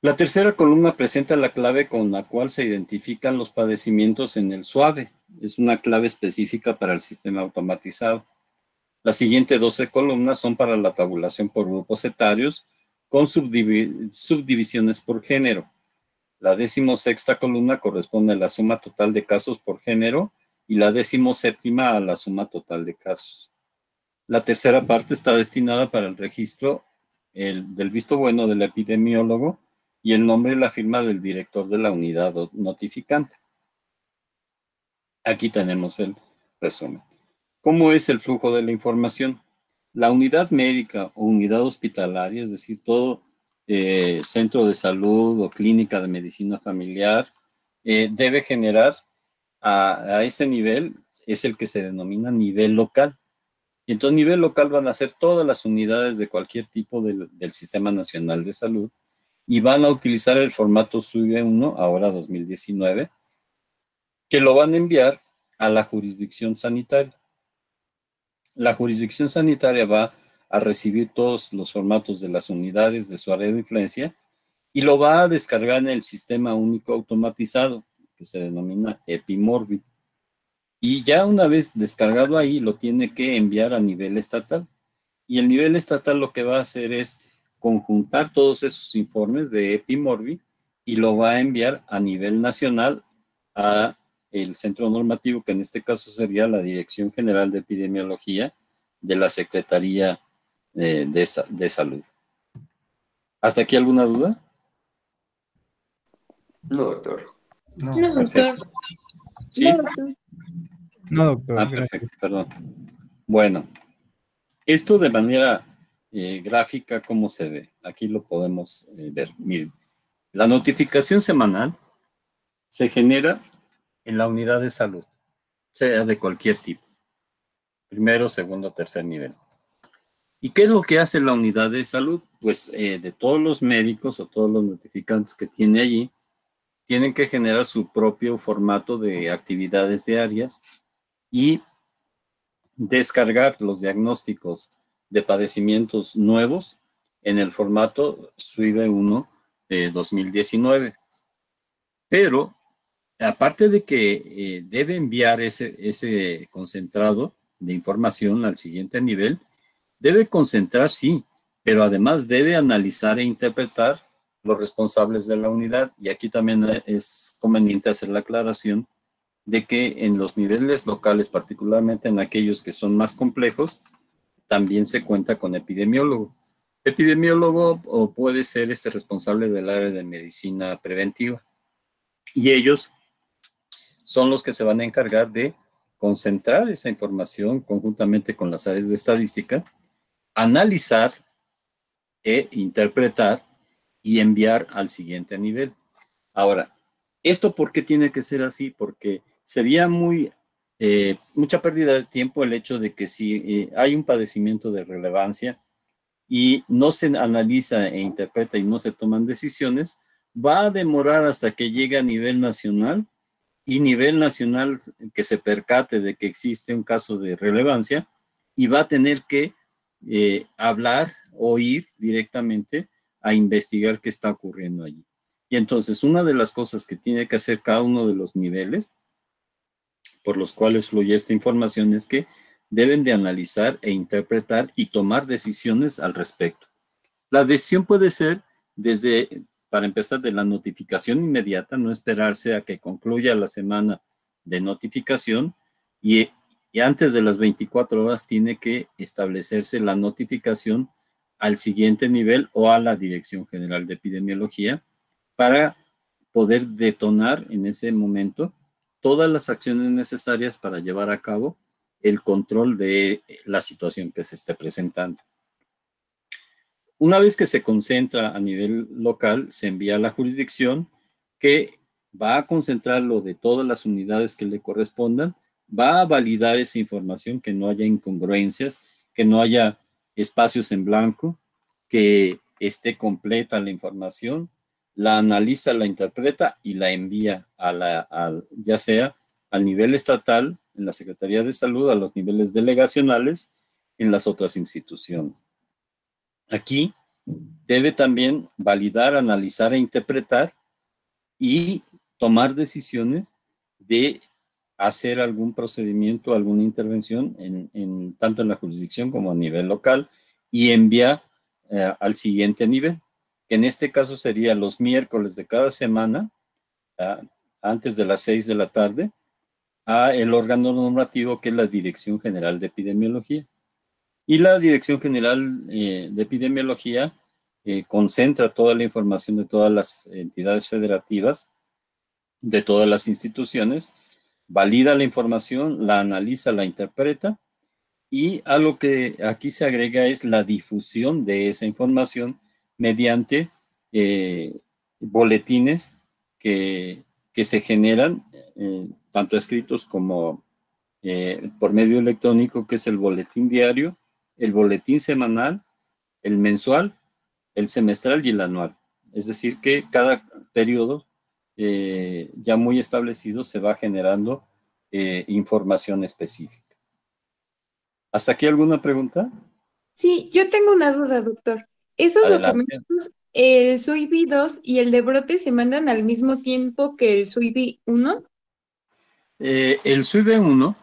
La tercera columna presenta la clave con la cual se identifican los padecimientos en el SUAVE. Es una clave específica para el sistema automatizado. Las siguientes 12 columnas son para la tabulación por grupos etarios con subdivisiones por género. La 16ª columna corresponde a la suma total de casos por género y la 17ª a la suma total de casos. La tercera parte está destinada para el registro del visto bueno del epidemiólogo y el nombre y la firma del director de la unidad notificante. Aquí tenemos el resumen. ¿Cómo es el flujo de la información? La unidad médica o unidad hospitalaria, es decir, todo centro de salud o clínica de medicina familiar, debe generar a ese nivel, es el que se denomina nivel local. Y entonces nivel local van a ser todas las unidades de cualquier tipo del Sistema Nacional de Salud y van a utilizar el formato SUIVE-1, ahora 2019, que lo van a enviar a la jurisdicción sanitaria. La jurisdicción sanitaria va a recibir todos los formatos de las unidades de su área de influencia y lo va a descargar en el sistema único automatizado, que se denomina Epimorbi. Y ya una vez descargado ahí, lo tiene que enviar a nivel estatal. Y el nivel estatal lo que va a hacer es conjuntar todos esos informes de Epimorbi y lo va a enviar a nivel nacional a el centro normativo, que en este caso sería la Dirección General de Epidemiología de la Secretaría de Salud. ¿Hasta aquí alguna duda? No, doctor. No, doctor. ¿Sí? No, doctor. No, doctor. Ah, perfecto, perdón. Bueno, esto de manera gráfica, ¿cómo se ve? Aquí lo podemos ver. Miren, la notificación semanal se genera en la unidad de salud, sea de cualquier tipo. Primero, segundo, tercer nivel. ¿Y qué es lo que hace la unidad de salud? Pues de todos los médicos o todos los notificantes que tiene allí, tienen que generar su propio formato de actividades diarias y descargar los diagnósticos de padecimientos nuevos en el formato SUIBE 1 2019. Pero, aparte de que debe enviar ese concentrado de información al siguiente nivel, debe concentrar, sí, pero además debe analizar e interpretar los responsables de la unidad. Y aquí también es conveniente hacer la aclaración de que en los niveles locales, particularmente en aquellos que son más complejos, también se cuenta con epidemiólogo. Epidemiólogo o puede ser responsable del área de medicina preventiva. Y ellos son los que se van a encargar de concentrar esa información conjuntamente con las áreas de estadística, analizar e interpretar y enviar al siguiente nivel. Ahora, ¿esto por qué tiene que ser así? Porque sería mucha pérdida de tiempo el hecho de que si hay un padecimiento de relevancia y no se analiza e interpreta y no se toman decisiones, va a demorar hasta que llegue a nivel nacional, y nivel nacional que se percate de que existe un caso de relevancia y va a tener que hablar o ir directamente a investigar qué está ocurriendo allí. Y entonces una de las cosas que tiene que hacer cada uno de los niveles por los cuales fluye esta información es que deben de analizar e interpretar y tomar decisiones al respecto. La decisión puede ser desde, para empezar, de la notificación inmediata, no esperarse a que concluya la semana de notificación y antes de las 24 horas tiene que establecerse la notificación al siguiente nivel o a la Dirección General de Epidemiología para poder detonar en ese momento todas las acciones necesarias para llevar a cabo el control de la situación que se esté presentando. Una vez que se concentra a nivel local, se envía a la jurisdicción que va a concentrar lo de todas las unidades que le correspondan, va a validar esa información, que no haya incongruencias, que no haya espacios en blanco, que esté completa la información, la analiza, la interpreta y la envía ya sea al nivel estatal, en la Secretaría de Salud, a los niveles delegacionales, en las otras instituciones. Aquí debe también validar, analizar e interpretar y tomar decisiones de hacer algún procedimiento, alguna intervención, tanto en la jurisdicción como a nivel local, y enviar al siguiente nivel, que en este caso sería los miércoles de cada semana, antes de las 6 de la tarde, a el órgano normativo que es la Dirección General de Epidemiología. Y la Dirección General de Epidemiología concentra toda la información de todas las entidades federativas, de todas las instituciones, valida la información, la analiza, la interpreta, y algo que aquí se agrega es la difusión de esa información mediante boletines que se generan, tanto escritos como por medio electrónico, que es el boletín diario, el boletín semanal, el mensual, el semestral y el anual. Es decir, que cada periodo ya muy establecido se va generando información específica. ¿Hasta aquí alguna pregunta? Sí, yo tengo una duda, doctor. ¿Esos Adelante. documentos ¿El SUIBI-2 y el de brote se mandan al mismo tiempo que el SUIBI-1? El SUIBI-1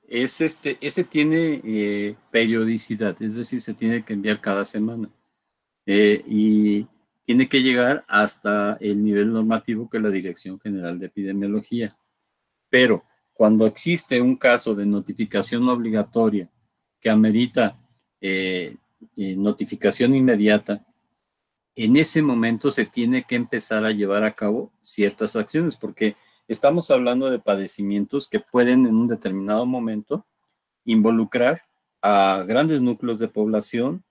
ese tiene periodicidad, es decir, se tiene que enviar cada semana. Y tiene que llegar hasta el nivel normativo que es la Dirección General de Epidemiología. Pero cuando existe un caso de notificación obligatoria que amerita notificación inmediata, en ese momento se tiene que empezar a llevar a cabo ciertas acciones, porque estamos hablando de padecimientos que pueden en un determinado momento involucrar a grandes núcleos de población,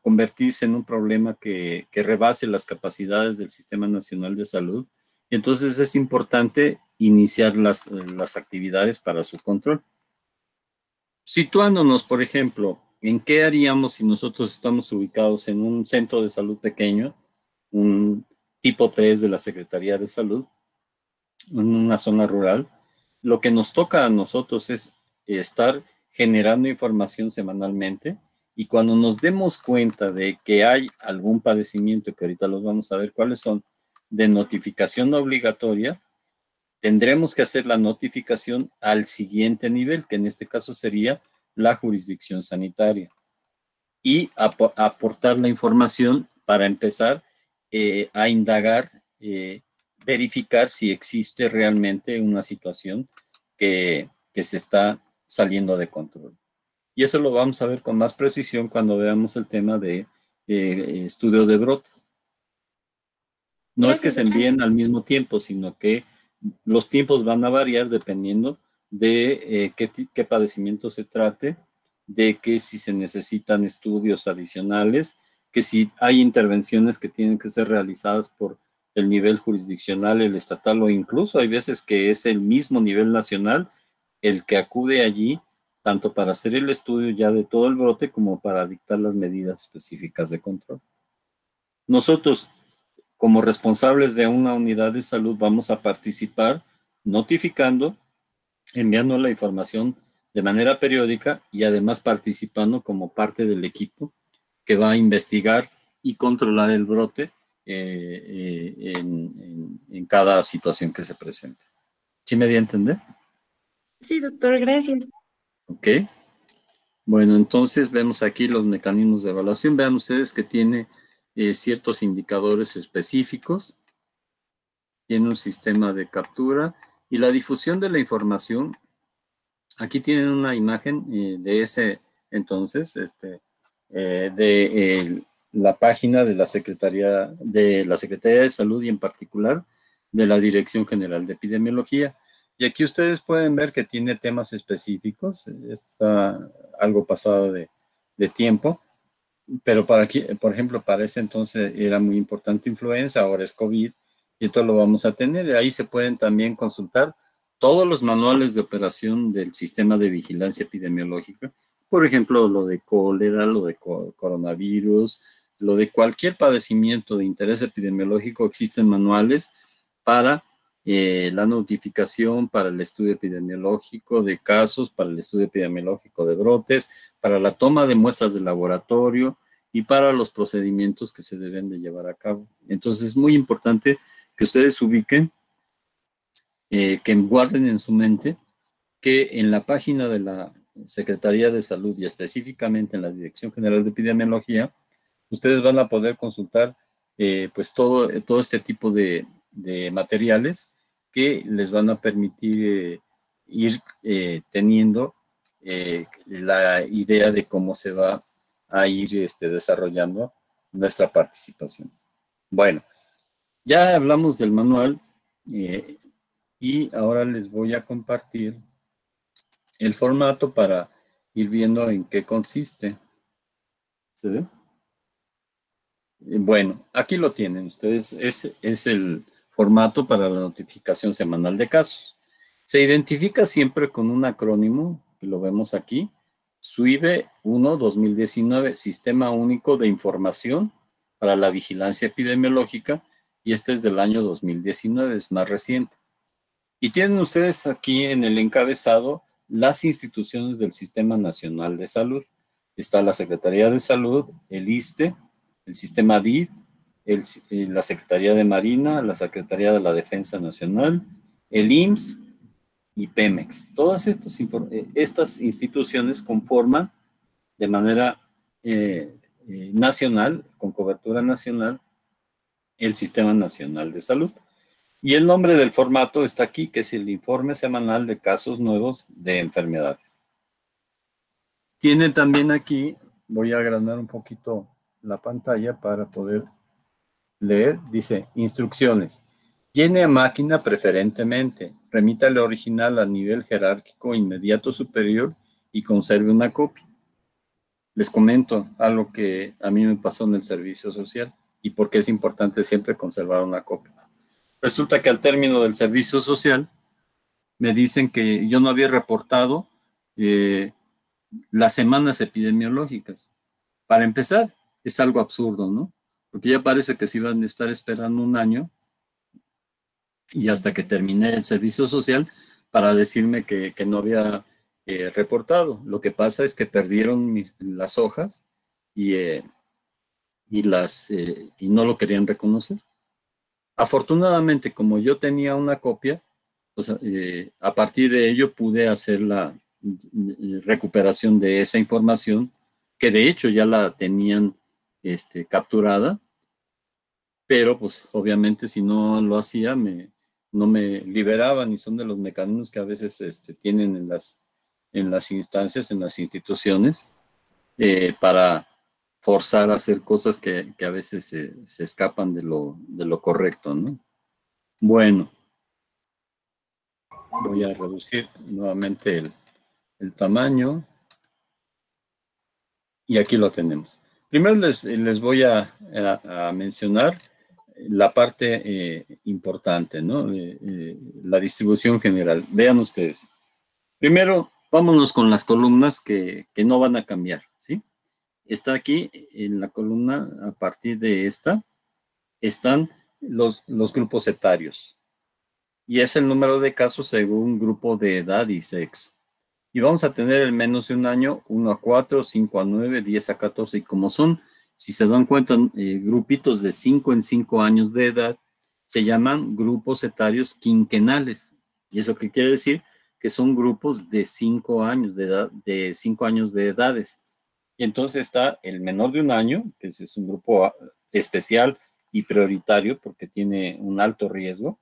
convertirse en un problema que rebase las capacidades del Sistema Nacional de Salud. Y entonces es importante iniciar las actividades para su control. Situándonos, por ejemplo, ¿en qué haríamos si nosotros estamos ubicados en un centro de salud pequeño, un tipo 3 de la Secretaría de Salud, en una zona rural? Lo que nos toca a nosotros es estar generando información semanalmente, y cuando nos demos cuenta de que hay algún padecimiento, que ahorita los vamos a ver cuáles son, de notificación obligatoria, tendremos que hacer la notificación al siguiente nivel, que en este caso sería la jurisdicción sanitaria, y aportar la información para empezar a indagar, verificar si existe realmente una situación que se está saliendo de control. Y eso lo vamos a ver con más precisión cuando veamos el tema de estudio de brotes. No es que se envíen al mismo tiempo, sino que los tiempos van a variar dependiendo de qué padecimiento se trate, de que si se necesitan estudios adicionales, que si hay intervenciones que tienen que ser realizadas por el nivel jurisdiccional, el estatal, o incluso hay veces que es el mismo nivel nacional el que acude allí, tanto para hacer el estudio ya de todo el brote como para dictar las medidas específicas de control. Nosotros, como responsables de una unidad de salud, vamos a participar notificando, enviando la información de manera periódica y además participando como parte del equipo que va a investigar y controlar el brote en cada situación que se presente. ¿Sí me di a entender? Sí, doctor, gracias. Ok. Bueno, entonces vemos aquí los mecanismos de evaluación. Vean ustedes que tiene ciertos indicadores específicos. Tiene un sistema de captura y la difusión de la información. Aquí tienen una imagen de ese entonces, la página de la Secretaría de Salud y en particular de la Dirección General de Epidemiología. Y aquí ustedes pueden ver que tiene temas específicos. Está algo pasado de tiempo, pero por ejemplo, para ese entonces era muy importante influenza, ahora es COVID, y esto lo vamos a tener. Ahí se pueden también consultar todos los manuales de operación del sistema de vigilancia epidemiológica. Por ejemplo, lo de cólera, lo de coronavirus, lo de cualquier padecimiento de interés epidemiológico, existen manuales para la notificación, para el estudio epidemiológico de casos, para el estudio epidemiológico de brotes, para la toma de muestras de laboratorio y para los procedimientos que se deben de llevar a cabo. Entonces es muy importante que ustedes ubiquen, que guarden en su mente que en la página de la Secretaría de Salud y específicamente en la Dirección General de Epidemiología, ustedes van a poder consultar pues todo este tipo de materiales que les van a permitir ir teniendo la idea de cómo se va a ir desarrollando nuestra participación. Bueno, ya hablamos del manual y ahora les voy a compartir el formato para ir viendo en qué consiste. ¿Se ve? Bueno, aquí lo tienen ustedes. Es el formato para la notificación semanal de casos. Se identifica siempre con un acrónimo, que lo vemos aquí, SUIBE 1-2019, Sistema Único de Información para la Vigilancia Epidemiológica, y este es del año 2019, es más reciente. Y tienen ustedes aquí en el encabezado las instituciones del Sistema Nacional de Salud. Está la Secretaría de Salud, el ISSSTE, el sistema DIF, la Secretaría de Marina, la Secretaría de la Defensa Nacional, el IMSS y Pemex. Todas estas instituciones conforman de manera nacional, con cobertura nacional, el Sistema Nacional de Salud. Y el nombre del formato está aquí, que es el Informe Semanal de Casos Nuevos de Enfermedades. Tiene también aquí, voy a agrandar un poquito la pantalla para poder leer, dice, instrucciones. Llene a máquina preferentemente, remita el original a nivel jerárquico inmediato superior y conserve una copia. Les comento algo que a mí me pasó en el servicio social y por qué es importante siempre conservar una copia. Resulta que al término del servicio social me dicen que yo no había reportado las semanas epidemiológicas. Para empezar, es algo absurdo, ¿no? Porque ya parece que se iban a estar esperando un año y hasta que terminé el servicio social para decirme que no había reportado. Lo que pasa es que perdieron las hojas y no lo querían reconocer. Afortunadamente, como yo tenía una copia, pues, a partir de ello pude hacer la recuperación de esa información, que de hecho ya la tenían capturada, pero pues obviamente si no lo hacía no me liberaban, y son de los mecanismos que a veces tienen en las instancias, en las instituciones, para forzar a hacer cosas que a veces se escapan de lo correcto, ¿no? Bueno, voy a reducir nuevamente el tamaño y aquí lo tenemos. Primero les voy a mencionar la parte importante, ¿no? La distribución general. Vean ustedes. Primero, vámonos con las columnas que no van a cambiar, ¿sí? Está aquí en la columna, a partir de esta, están los grupos etarios. Y es el número de casos según grupo de edad y sexo. Y vamos a tener el menos de un año, 1 a 4, 5 a 9, 10 a 14. Y como son, si se dan cuenta, grupitos de 5 en 5 años de edad, se llaman grupos etarios quinquenales. ¿Y eso qué quiere decir? Que son grupos de 5 años de edad, de 5 años de edades. Y entonces está el menor de un año, que es un grupo especial y prioritario porque tiene un alto riesgo.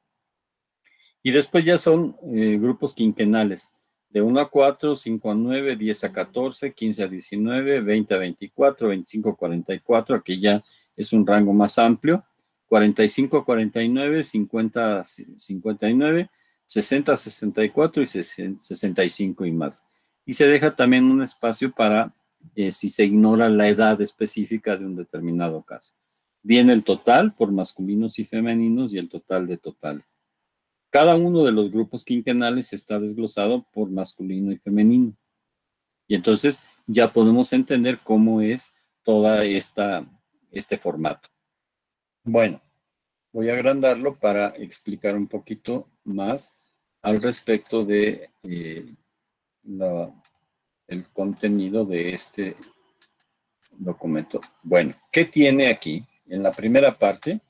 Y después ya son grupos quinquenales, de 1 a 4, 5 a 9, 10 a 14, 15 a 19, 20 a 24, 25 a 44, aquí ya es un rango más amplio, 45 a 49, 50 a 59, 60 a 64 y 65 y más. Y se deja también un espacio para si se ignora la edad específica de un determinado caso. Viene el total por masculinos y femeninos y el total de totales. Cada uno de los grupos quinquenales está desglosado por masculino y femenino. Y entonces ya podemos entender cómo es toda este formato. Bueno, voy a agrandarlo para explicar un poquito más al respecto de el contenido de este documento. Bueno, ¿qué tiene aquí? En la primera parte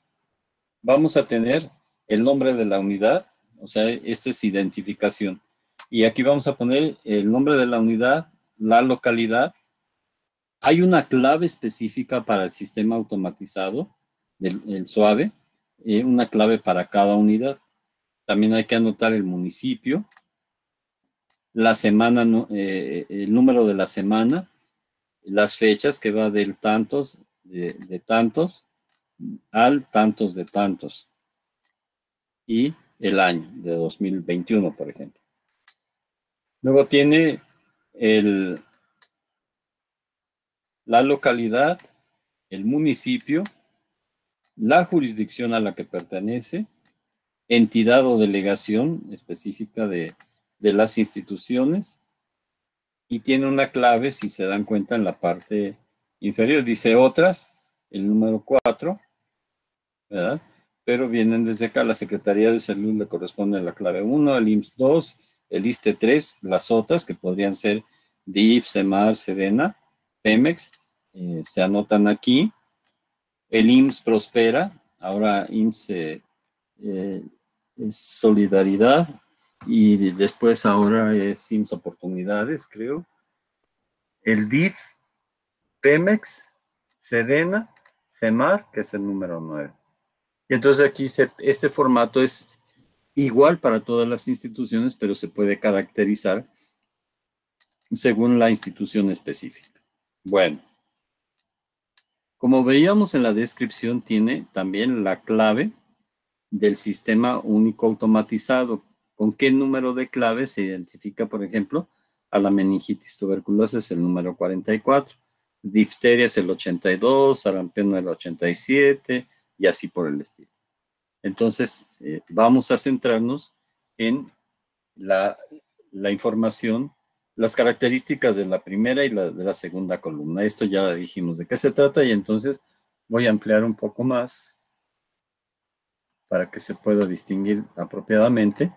vamos a tener el nombre de la unidad, o sea, esta es identificación. Y aquí vamos a poner el nombre de la unidad, la localidad. Hay una clave específica para el sistema automatizado, el SOAVE, una clave para cada unidad. También hay que anotar el municipio, la semana, el número de la semana, las fechas que va del tantos, de tantos, al tantos de tantos. Y el año de 2021, por ejemplo. Luego tiene la localidad, el municipio, la jurisdicción a la que pertenece, entidad o delegación específica de las instituciones, y tiene una clave, si se dan cuenta, en la parte inferior. Dice otras, el número 4, ¿verdad? Pero vienen desde acá. La Secretaría de Salud le corresponde a la clave 1, el IMSS 2, el ISSSTE 3, las otras que podrían ser DIF, SEMAR, SEDENA, Pemex, se anotan aquí. el IMSS prospera, ahora IMSS es Solidaridad, y después ahora es IMSS Oportunidades, creo. El DIF, Pemex, Sedena, CEMAR, que es el número 9. Y entonces aquí este formato es igual para todas las instituciones, pero se puede caracterizar según la institución específica. Bueno, como veíamos en la descripción, tiene también la clave del sistema único automatizado. ¿Con qué número de clave se identifica, por ejemplo, a la meningitis tuberculosa? Es el número 44, difteria es el 82, sarampión el 87 y así por el estilo. Entonces, vamos a centrarnos en la información, las características de la primera y de la segunda columna. Esto ya dijimos de qué se trata y entonces voy a ampliar un poco más para que se pueda distinguir apropiadamente.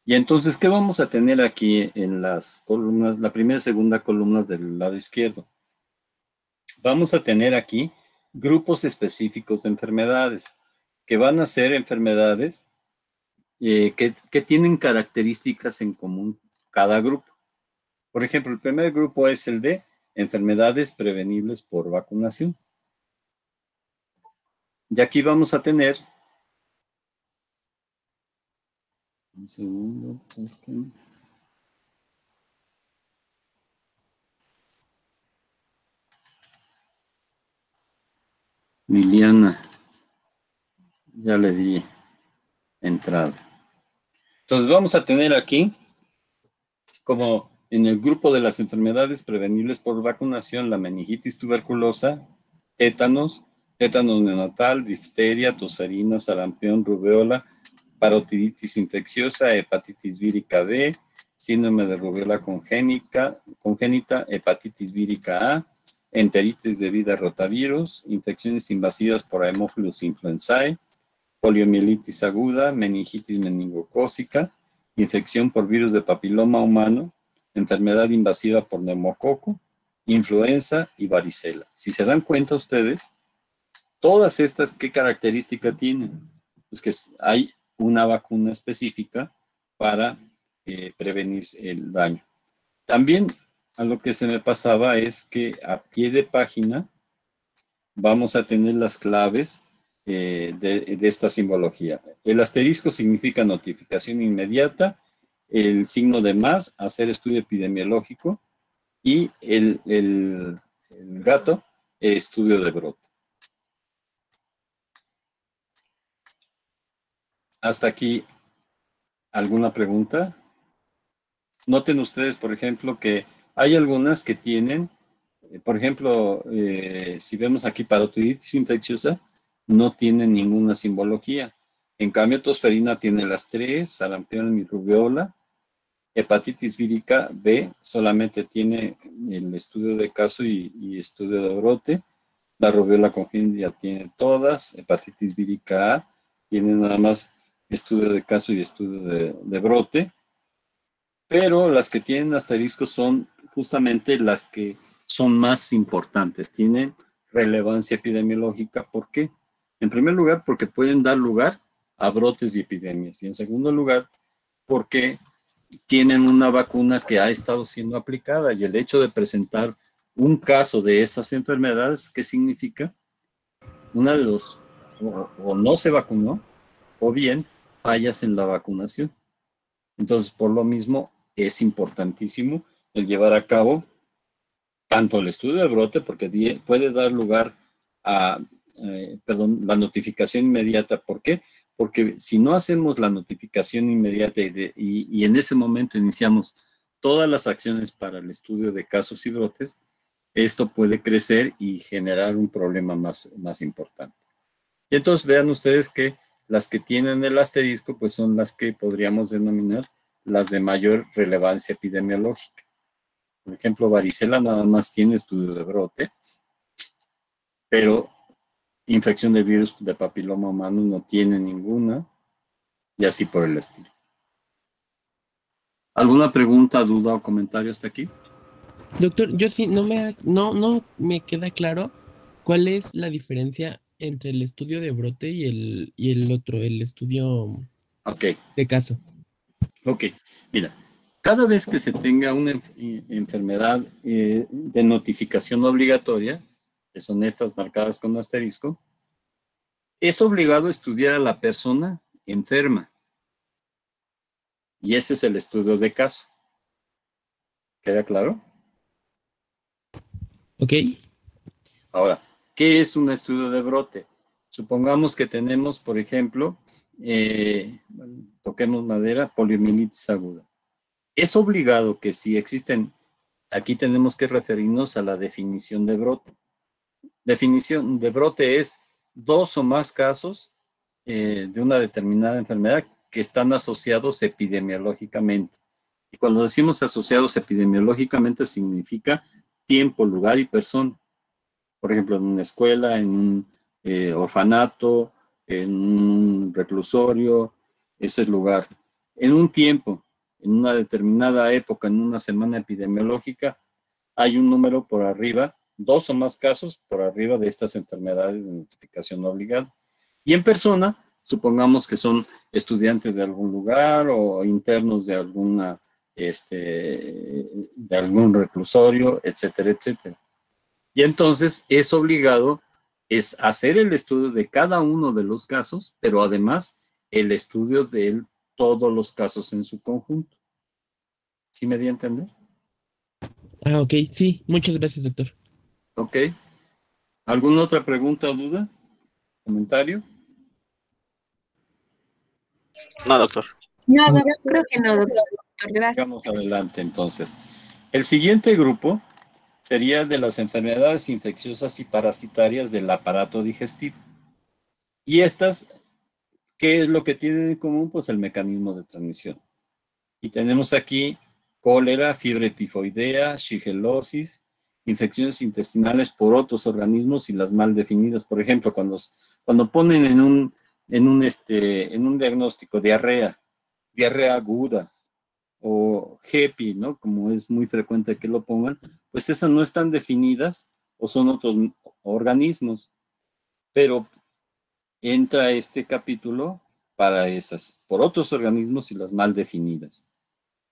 Y entonces, ¿qué vamos a tener aquí en las columnas, la primera y segunda columnas del lado izquierdo? Vamos a tener aquí grupos específicos de enfermedades, que van a ser enfermedades que tienen características en común cada grupo. Por ejemplo, el primer grupo es el de enfermedades prevenibles por vacunación. Y aquí vamos a tener... Un segundo. Okay. Liliana. Ya le di entrada. Entonces vamos a tener aquí, como en el grupo de las enfermedades prevenibles por vacunación, la meningitis tuberculosa, tétanos neonatal, difteria, tosferina, sarampión, rubeola, parotiditis infecciosa, hepatitis vírica B, síndrome de rubiola congénita, hepatitis vírica A, enteritis debido a rotavirus, infecciones invasivas por Haemophilus influenzae, poliomielitis aguda, meningitis meningocócica, infección por virus de papiloma humano, enfermedad invasiva por neumococo, influenza y varicela. Si se dan cuenta ustedes, todas estas, ¿qué característica tienen? Pues que hay una vacuna específica para prevenir el daño. También a lo que se me pasaba es que a pie de página vamos a tener las claves de esta simbología. El asterisco significa notificación inmediata, el signo de más, hacer estudio epidemiológico, y el gato, estudio de brote. Hasta aquí, ¿alguna pregunta? Noten ustedes, por ejemplo, que hay algunas que tienen, por ejemplo, si vemos aquí parotiditis infecciosa, no tiene ninguna simbología. En cambio, tosferina tiene las 3, sarampión y rubiola. Hepatitis vírica B solamente tiene el estudio de caso y estudio de brote. La rubiola congénita tiene todas. Hepatitis vírica A tiene nada más estudio de caso y estudio de brote. Pero las que tienen asteriscos son justamente las que son más importantes, tienen relevancia epidemiológica. ¿Por qué? En primer lugar, porque pueden dar lugar a brotes y epidemias. Y en segundo lugar, porque tienen una vacuna que ha estado siendo aplicada. Y el hecho de presentar un caso de estas enfermedades, ¿qué significa? Una de dos, o no se vacunó, o bien fallas en la vacunación. Entonces, por lo mismo, es importantísimo el llevar a cabo tanto el estudio de brote, porque puede dar lugar a, la notificación inmediata. ¿Por qué? Porque si no hacemos la notificación inmediata y en ese momento iniciamos todas las acciones para el estudio de casos y brotes, esto puede crecer y generar un problema más importante. Y entonces vean ustedes que las que tienen el asterisco, pues son las que podríamos denominar las de mayor relevancia epidemiológica. Por ejemplo, varicela nada más tiene estudio de brote, pero infección de virus de papiloma humano no tiene ninguna, y así por el estilo. ¿Alguna pregunta, duda o comentario hasta aquí? Doctor, yo sí, no me queda claro cuál es la diferencia entre el estudio de brote y el otro, el estudio Ok, de caso. ok. Mira, cada vez que se tenga una enfermedad de notificación obligatoria, que son estas marcadas con asterisco, es obligado estudiar a la persona enferma. Y ese es el estudio de caso. ¿Queda claro? Ok. Ahora, ¿qué es un estudio de brote? Supongamos que tenemos, por ejemplo, toquemos madera, poliomielitis aguda. Es obligado que si existen, aquí tenemos que referirnos a la definición de brote. Definición de brote es 2 o más casos de una determinada enfermedad que están asociados epidemiológicamente. Y cuando decimos asociados epidemiológicamente significa tiempo, lugar y persona. Por ejemplo, en una escuela, en un orfanato, en un reclusorio, ese lugar. En un tiempo, en una determinada época, en una semana epidemiológica, hay un número por arriba, 2 o más casos por arriba de estas enfermedades de notificación obligada. Y en persona, supongamos que son estudiantes de algún lugar o internos de alguna, de algún reclusorio, etcétera, etcétera. Y entonces es obligado es hacer el estudio de cada uno de los casos, pero además el estudio de todos los casos en su conjunto. ¿Sí me di a entender? Ah, ok, sí, muchas gracias, doctor. Ok. ¿Alguna otra pregunta o duda? ¿Comentario? No, doctor. No, creo que no, doctor. Gracias. Vamos adelante entonces. El siguiente grupo sería de las enfermedades infecciosas y parasitarias del aparato digestivo. Y estas, ¿qué es lo que tienen en común? Pues el mecanismo de transmisión. Y tenemos aquí cólera, fiebre tifoidea, shigellosis, infecciones intestinales por otros organismos y las mal definidas. Por ejemplo, cuando ponen en un diagnóstico diarrea aguda o HEPI, ¿no? Como es muy frecuente que lo pongan, pues esas no están definidas o son otros organismos. Pero entra este capítulo para esas, por otros organismos y las mal definidas.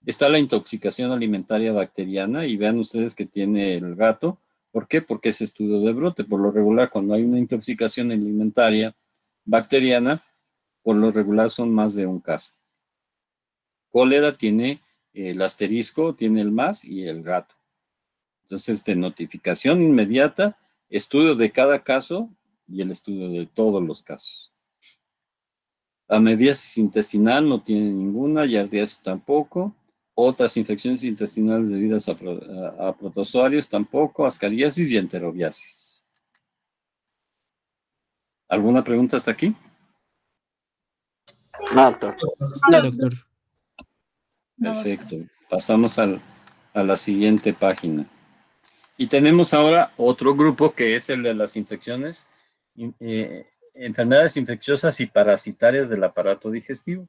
Está la intoxicación alimentaria bacteriana y vean ustedes que tiene el gato. ¿Por qué? Porque es estudio de brote. Por lo regular, cuando hay una intoxicación alimentaria bacteriana, por lo regular son más de un caso. Cólera tiene el asterisco, tiene el más y el gato. Entonces, de notificación inmediata, estudio de cada caso y el estudio de todos los casos. Amebiasis intestinal no tiene ninguna, yardiasis tampoco. Otras infecciones intestinales debidas a protozoarios tampoco, ascariasis y enterobiasis. ¿Alguna pregunta hasta aquí? No, doctor. No, doctor. Perfecto. Pasamos a la siguiente página. Y tenemos ahora otro grupo que es el de las infecciones, enfermedades infecciosas y parasitarias del aparato digestivo.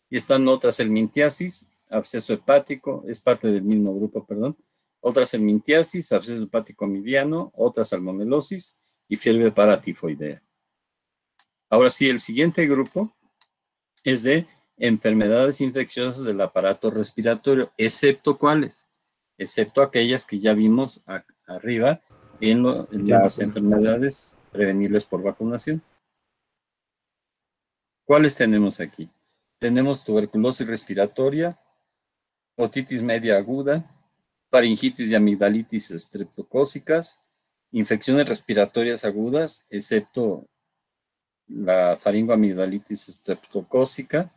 Y están otras helmintiasis, absceso hepático, es parte del mismo grupo, perdón. Otras helmintiasis, absceso hepático amibiano, otras salmonelosis y fiebre paratifoidea. Ahora sí, el siguiente grupo es de enfermedades infecciosas del aparato respiratorio, excepto ¿cuáles? Excepto aquellas que ya vimos arriba en las enfermedades prevenibles por vacunación. ¿Cuáles tenemos aquí? Tenemos tuberculosis respiratoria, otitis media aguda, faringitis y amigdalitis estreptocócicas, infecciones respiratorias agudas, excepto la faringoamigdalitis estreptocócica,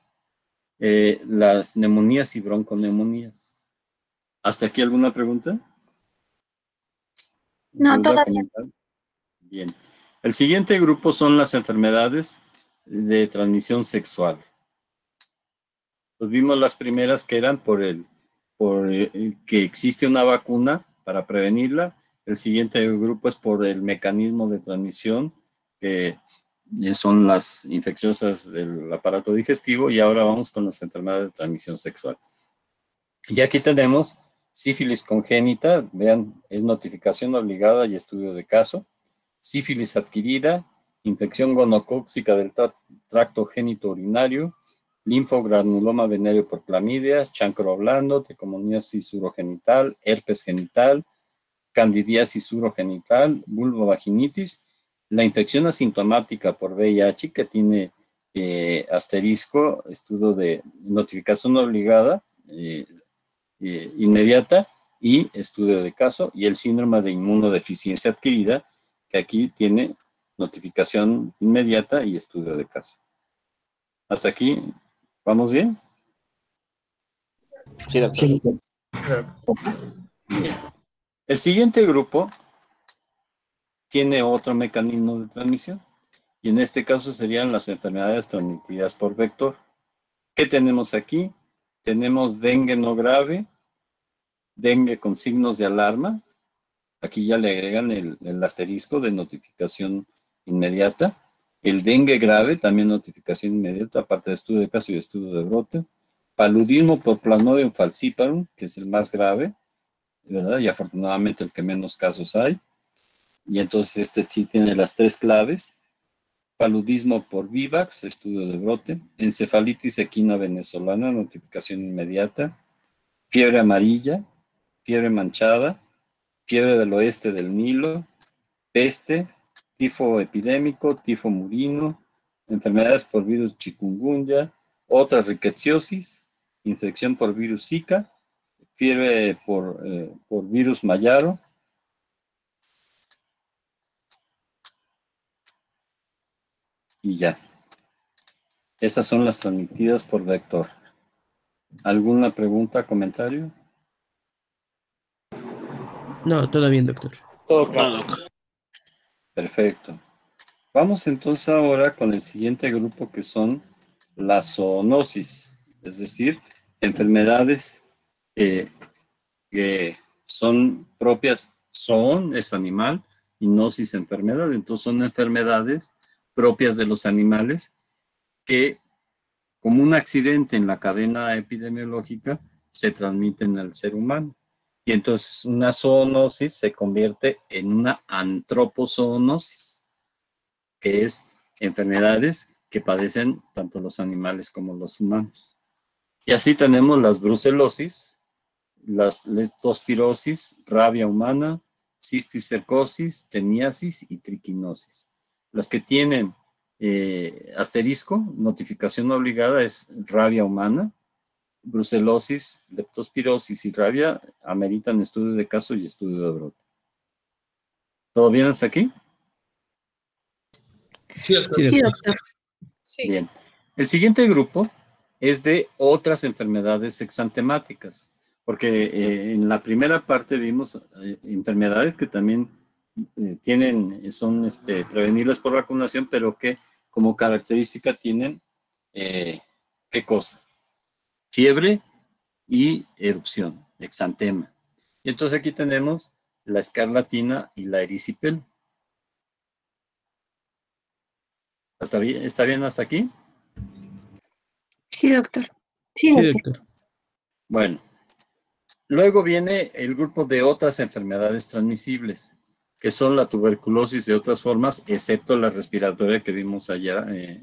las neumonías y bronconeumonías. ¿Hasta aquí alguna pregunta? No, todavía. Bien. El siguiente grupo son las enfermedades de transmisión sexual. Pues vimos las primeras que eran por que existe una vacuna para prevenirla. El siguiente grupo es por el mecanismo de transmisión, que son las infecciosas del aparato digestivo, y ahora vamos con las enfermedades de transmisión sexual. Y aquí tenemos sífilis congénita, vean, es notificación obligada y estudio de caso. Sífilis adquirida, infección gonocócica del tracto genitourinario, linfogranuloma venéreo por clamidias, chancro blando, tricomoniesis urogenital, herpes genital, candidiasis urogenital, vulvovaginitis, la infección asintomática por VIH que tiene asterisco, estudio de notificación obligada, inmediata y estudio de caso, y el síndrome de inmunodeficiencia adquirida, que aquí tiene notificación inmediata y estudio de caso. Hasta aquí, ¿vamos bien? Sí, doctor. Bien. El siguiente grupo tiene otro mecanismo de transmisión, y en este caso serían las enfermedades transmitidas por vector. ¿Qué tenemos aquí? Tenemos dengue no grave, dengue con signos de alarma. Aquí ya le agregan el asterisco de notificación inmediata. El dengue grave, también notificación inmediata, aparte de estudio de caso y estudio de brote. Paludismo por Plasmodium falciparum, que es el más grave, ¿verdad? Y afortunadamente el que menos casos hay. Y entonces este sí tiene las 3 claves. Paludismo por Vivax, estudio de brote. Encefalitis equina venezolana, notificación inmediata. Fiebre amarilla, fiebre manchada, fiebre del oeste del Nilo, peste, tifo epidémico, tifo murino, enfermedades por virus chikungunya, otra rickettsiosis, infección por virus Zika, fiebre por virus mayaro, y ya. Esas son las transmitidas por vector. ¿Alguna pregunta, comentario? No, todo bien, doctor. Todo claro. Perfecto. Vamos entonces ahora con el siguiente grupo, que son las zoonosis, es decir, enfermedades que son propias, zoon es animal y gnosis enfermedad, entonces son enfermedades propias de los animales que, como un accidente en la cadena epidemiológica, se transmiten al ser humano. Y entonces una zoonosis se convierte en una antropozoonosis, que es enfermedades que padecen tanto los animales como los humanos. Y así tenemos las brucelosis, las leptospirosis, rabia humana, cisticercosis, teniasis y triquinosis. Las que tienen asterisco, notificación obligada, es rabia humana. Brucelosis, leptospirosis y rabia ameritan estudio de caso y estudio de brote. ¿Todo bien hasta aquí? Sí, doctor. Sí, doctor. Sí. Bien. El siguiente grupo es de otras enfermedades exantemáticas, porque en la primera parte vimos enfermedades que también son prevenibles por vacunación, pero que como característica tienen, ¿qué cosa? Fiebre y erupción, exantema. Y entonces aquí tenemos la escarlatina y la erisipela. ¿Está bien hasta aquí? Sí, doctor. Sí, doctor. Bueno, luego viene el grupo de otras enfermedades transmisibles, que son la tuberculosis de otras formas, excepto la respiratoria que vimos ayer,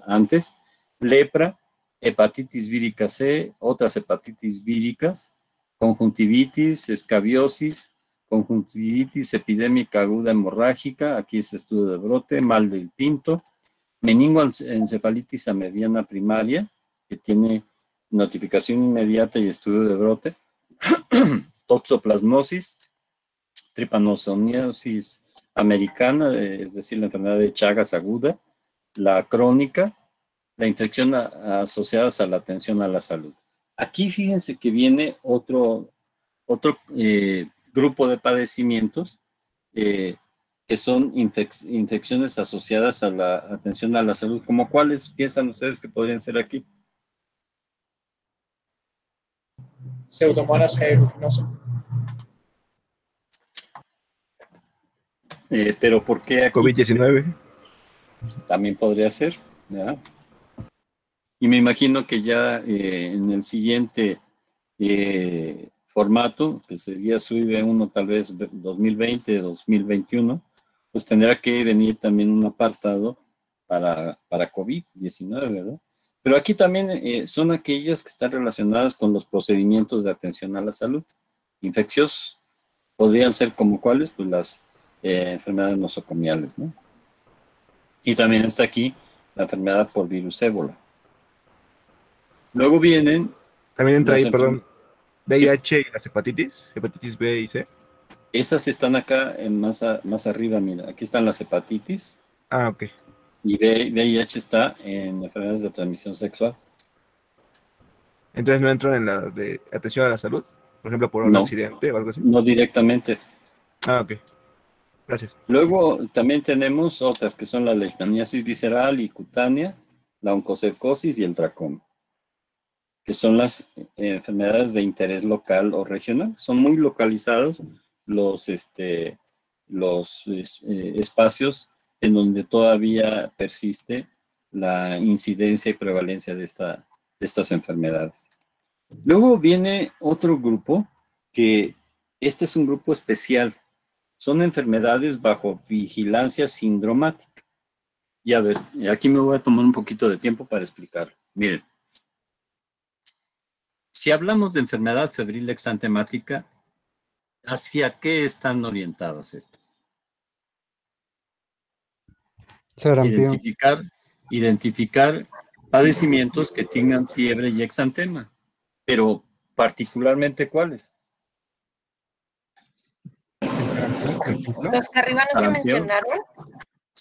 antes, lepra, hepatitis vírica C, otras hepatitis víricas, conjuntivitis, escabiosis, conjuntivitis epidémica aguda hemorrágica, aquí es estudio de brote, mal del pinto, meningoencefalitis a mediana primaria, que tiene notificación inmediata y estudio de brote, toxoplasmosis, trypanosomiasis americana, es decir, la enfermedad de Chagas aguda, la crónica, la infección asociadas a la atención a la salud. Aquí fíjense que viene otro grupo de padecimientos que son infecciones asociadas a la atención a la salud. ¿Cómo cuáles piensan ustedes que podrían ser aquí? Pseudomonas aeruginosa. Pero ¿por qué aquí? COVID-19. También podría ser, ¿verdad? Y me imagino que ya en el siguiente formato, que sería SUIVE 1 tal vez 2020, 2021, pues tendrá que venir también un apartado para COVID-19, ¿verdad? Pero aquí también son aquellas que están relacionadas con los procedimientos de atención a la salud. Infecciosos podrían ser como cuáles, pues las enfermedades nosocomiales, ¿no? Y también está aquí la enfermedad por virus ébola. Luego vienen... También entra las ahí, perdón, Sí. VIH y las hepatitis B y C. Estas están acá más arriba, mira. Aquí están las hepatitis. Ah, ok. Y VIH está en enfermedades de transmisión sexual. Entonces no entran en la de atención a la salud, por ejemplo, por un No. accidente o algo así. No directamente. Ah, ok. Gracias. Luego también tenemos otras que son la leishmaniasis visceral y cutánea, la oncocercosis y el tracoma, que son las enfermedades de interés local o regional. Son muy localizados los espacios en donde todavía persiste la incidencia y prevalencia de estas enfermedades. Luego viene otro grupo, que este es un grupo especial. Son enfermedades bajo vigilancia sindromática. Y a ver, aquí me voy a tomar un poquito de tiempo para explicarlo. Miren, si hablamos de enfermedad febril exantemática, ¿hacia qué están orientadas estas? Sarampión. Identificar padecimientos que tengan fiebre y exantema, pero particularmente ¿cuáles? Los que arriba no se mencionaron.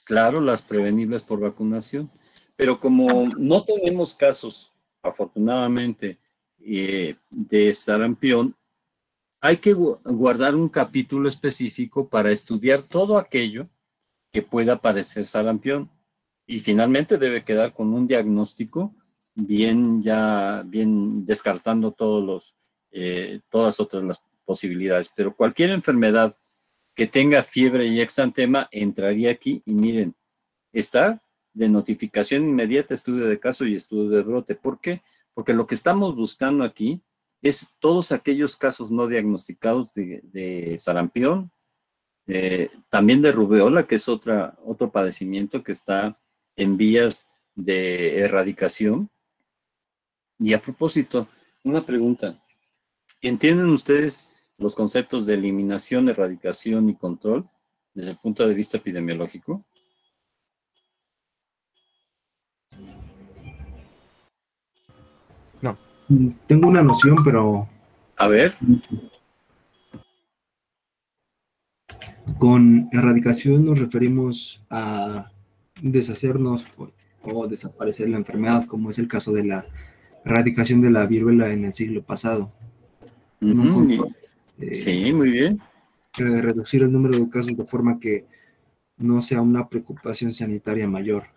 Claro, las prevenibles por vacunación, pero como no tenemos casos, afortunadamente, de sarampión, hay que guardar un capítulo específico para estudiar todo aquello que pueda parecer sarampión, y finalmente debe quedar con un diagnóstico bien descartando todas otras las posibilidades, pero cualquier enfermedad que tenga fiebre y exantema entraría aquí, y miren, está de notificación inmediata, estudio de caso y estudio de brote. ¿Por qué? Porque lo que estamos buscando aquí es todos aquellos casos no diagnosticados de sarampión, también de rubeola, que es otro padecimiento que está en vías de erradicación. Y a propósito, una pregunta. ¿Entienden ustedes los conceptos de eliminación, erradicación y control desde el punto de vista epidemiológico? No. Tengo una noción, pero... A ver. Con erradicación nos referimos a deshacernos o desaparecer la enfermedad, como es el caso de la erradicación de la viruela en el siglo pasado. Sí, muy bien. Reducir el número de casos de forma que no sea una preocupación sanitaria mayor.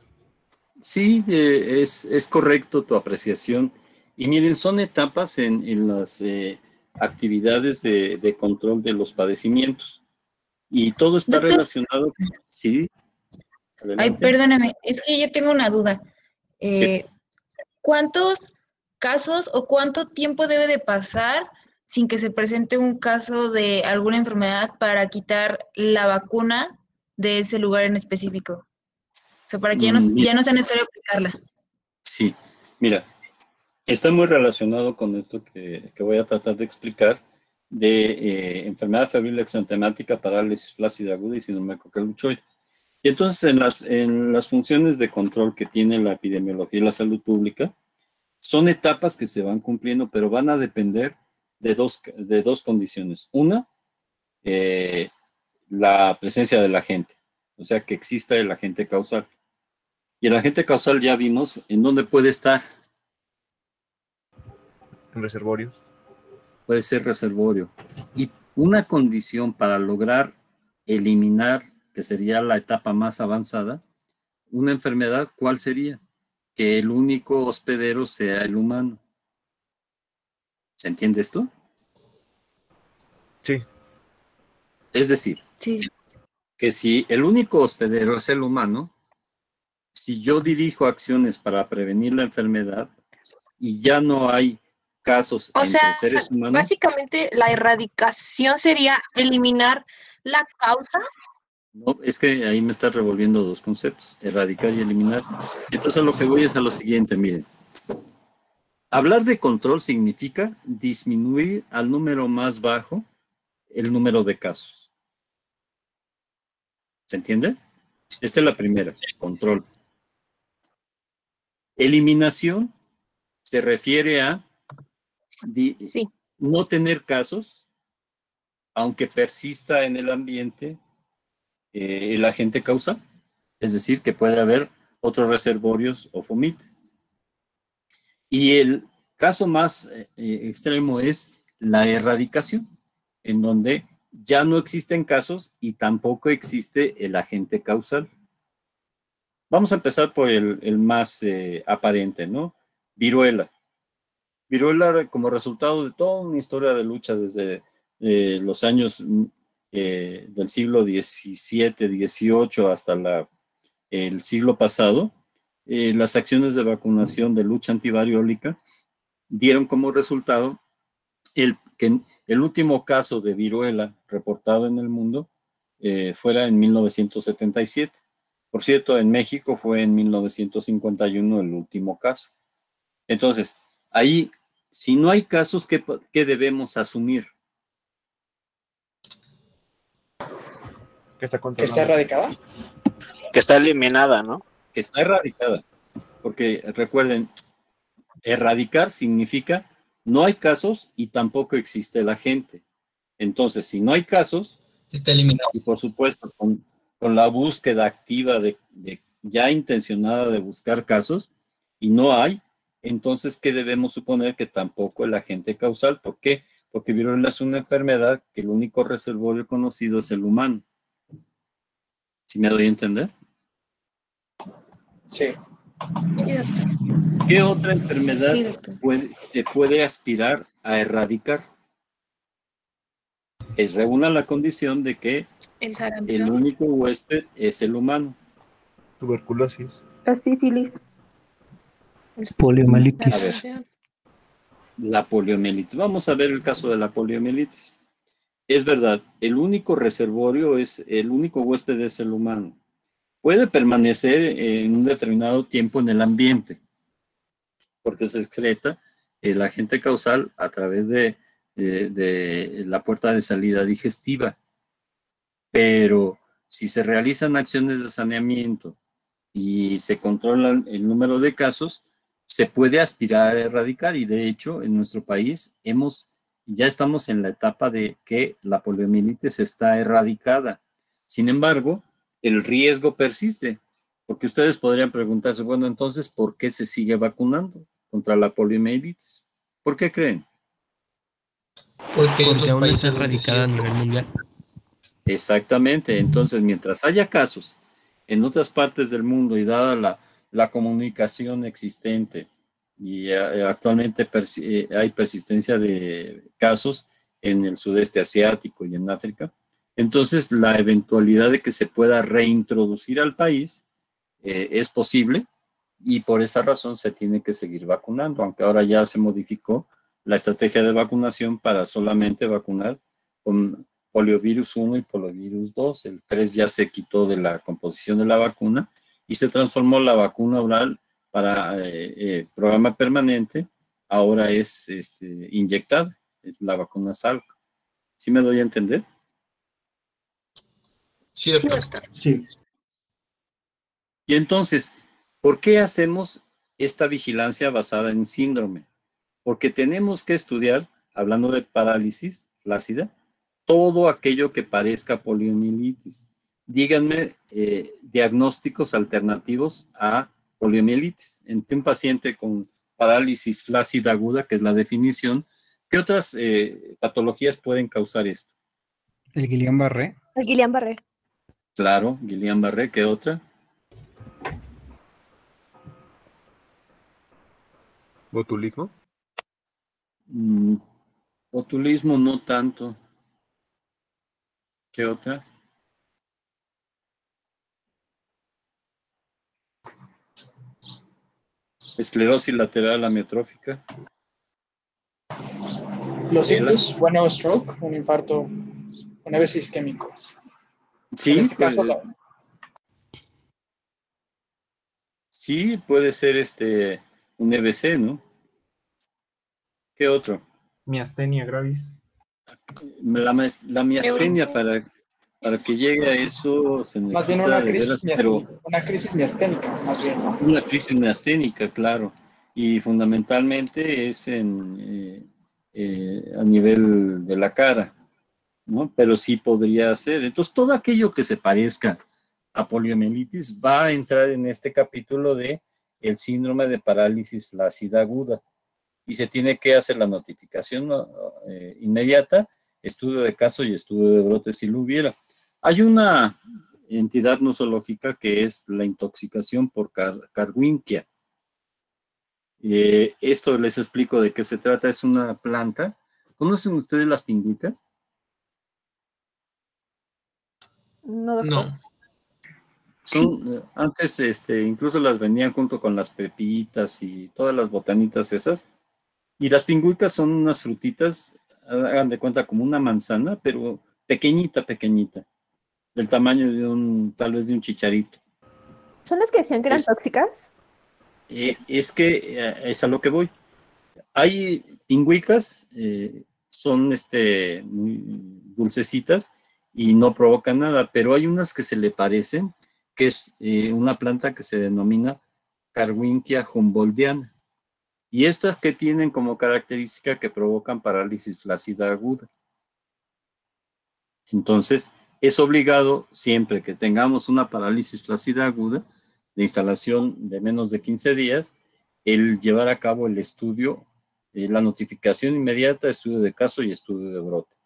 Sí, es correcto tu apreciación. Y miren, son etapas en las actividades de control de los padecimientos. Y todo está relacionado. Sí. Adelante. Ay, perdóname, es que yo tengo una duda. Sí. ¿Cuántos casos o cuánto tiempo debe de pasar sin que se presente un caso de alguna enfermedad para quitar la vacuna de ese lugar en específico? O sea, para que ya no sea necesario aplicarla. Sí, mira, está muy relacionado con esto que voy a tratar de explicar de enfermedad febril exantemática, parálisis flácida aguda y síndrome de Cocker-Luchoide. Y entonces en las funciones de control que tiene la epidemiología y la salud pública, son etapas que se van cumpliendo, pero van a depender de dos condiciones. Una, la presencia del agente, o sea, que exista el agente causal. Y el agente causal ya vimos en dónde puede estar. En reservorios. Puede ser reservorio. Y una condición para lograr eliminar, que sería la etapa más avanzada, una enfermedad, ¿cuál sería? Que el único hospedero sea el humano. ¿Se entiende esto? Sí. Es decir, que si el único hospedero es el humano, si yo dirijo acciones para prevenir la enfermedad y ya no hay casos entre seres humanos. Básicamente la erradicación sería eliminar la causa No, es que ahí me está revolviendo dos conceptos, erradicar y eliminar. Entonces a lo que voy es a lo siguiente, miren. Hablar de control significa disminuir al número más bajo el número de casos. ¿Se entiende? Esta es la primera, control. Eliminación se refiere a no tener casos, aunque persista en el ambiente el agente causal. Es decir, que puede haber otros reservorios o fomites. Y el caso más extremo es la erradicación, en donde ya no existen casos y tampoco existe el agente causal. Vamos a empezar por el más aparente, ¿no? Viruela. Viruela, como resultado de toda una historia de lucha desde los años del siglo XVII, XVIII hasta el siglo pasado, las acciones de vacunación de lucha antivariólica dieron como resultado que el último caso de viruela reportado en el mundo fuera en 1977. Por cierto, en México fue en 1951 el último caso. Entonces, ahí, si no hay casos, ¿qué debemos asumir? Que está ¿Que está erradicada? Que está eliminada, ¿no? Que está erradicada. Porque recuerden, erradicar significa no hay casos y tampoco existe el agente. Entonces, si no hay casos, está eliminado. Y por supuesto, con la búsqueda activa de ya intencionada de buscar casos, y no hay, entonces, ¿qué debemos suponer? Que tampoco el agente causal. ¿Por qué? Porque viruela es una enfermedad que el único reservorio conocido es el humano. ¿Sí me doy a entender? Sí. ¿Qué otra enfermedad se puede aspirar a erradicar? Que reúna la condición de que el único huésped es el humano. Tuberculosis. La sífilis. Poliomielitis. A ver, la poliomielitis. Vamos a ver el caso de la poliomielitis. Es verdad, el único reservorio el único huésped es el humano. Puede permanecer en un determinado tiempo en el ambiente, porque se excreta el agente causal a través de la puerta de salida digestiva. Pero si se realizan acciones de saneamiento y se controla el número de casos, se puede aspirar a erradicar, y de hecho en nuestro país ya estamos en la etapa de que la poliomielitis está erradicada. Sin embargo, el riesgo persiste, porque ustedes podrían preguntarse, bueno, entonces, ¿por qué se sigue vacunando contra la poliomielitis? ¿Por qué creen? Porque aún está erradicada a nivel mundial. Exactamente. Entonces, mientras haya casos en otras partes del mundo y dada la comunicación existente, y actualmente hay persistencia de casos en el sudeste asiático y en África, entonces la eventualidad de que se pueda reintroducir al país es posible, y por esa razón se tiene que seguir vacunando, aunque ahora ya se modificó la estrategia de vacunación para solamente vacunar con poliovirus 1 y poliovirus 2. El 3 ya se quitó de la composición de la vacuna y se transformó la vacuna oral para programa permanente, ahora es inyectada, es la vacuna Salk. ¿Sí me doy a entender? Sí, doctor. Sí. Y entonces, ¿por qué hacemos esta vigilancia basada en síndrome? Porque tenemos que estudiar, hablando de parálisis flácida, todo aquello que parezca poliomielitis. Díganme diagnósticos alternativos a poliomielitis. Entre un paciente con parálisis flácida aguda, que es la definición, ¿qué otras patologías pueden causar esto? ¿El Guillain-Barré? El Guillain-Barré. Claro, Guillain-Barré, ¿qué otra? ¿Botulismo? Botulismo no tanto. ¿Qué otra? Esclerosis lateral amiotrófica. Los ictus, bueno, stroke, un infarto, un EBC isquémico. Sí, En este caso, pues, sí, puede ser un EBC, ¿no? ¿Qué otro? Miastenia gravis. La miastenia, para que llegue a eso se más bien necesita de veras, pero una crisis miasténica, más bien, ¿no? una crisis miasténica, claro, y fundamentalmente es a nivel de la cara, ¿no? Pero sí podría ser. Entonces, todo aquello que se parezca a poliomielitis va a entrar en este capítulo de el síndrome de parálisis flácida aguda, y se tiene que hacer la notificación inmediata, estudio de caso y estudio de brote si lo hubiera. Hay una entidad nosológica que es la intoxicación por Carwinkia. Esto les explico de qué se trata. Es una planta. ¿Conocen ustedes las pingüicas? No, doctor. No. Son, antes incluso las vendían junto con las pepitas y todas las botanitas esas. Y las pingüicas son unas frutitas, hagan de cuenta como una manzana, pero pequeñita, pequeñita, del tamaño de tal vez de un chicharito. ¿Son las que decían que eran tóxicas? Es que es a lo que voy. Hay pingüicas, son muy dulcecitas y no provocan nada, pero hay unas que se le parecen, que es una planta que se denomina Carwinkia humboldtiana. Y estas que tienen como característica que provocan parálisis flácida aguda. Entonces, es obligado siempre que tengamos una parálisis flácida aguda de instalación de menos de 15 días, el llevar a cabo el estudio, la notificación inmediata, estudio de caso y estudio de brote.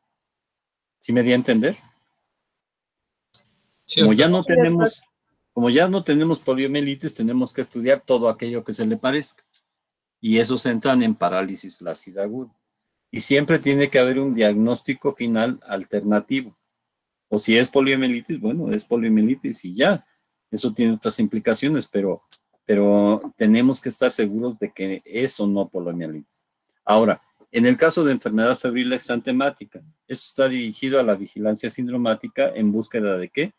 ¿Sí me di a entender? Sí, Como ya no tenemos poliomielitis, tenemos que estudiar todo aquello que se le parezca. Y esos entran en parálisis flácida aguda. Y siempre tiene que haber un diagnóstico final alternativo. O si es poliomielitis, bueno, es poliomielitis y ya. Eso tiene otras implicaciones, pero tenemos que estar seguros de que es o no poliomielitis. Ahora, en el caso de enfermedad febril exantemática, esto está dirigido a la vigilancia sindromática en búsqueda de ¿qué?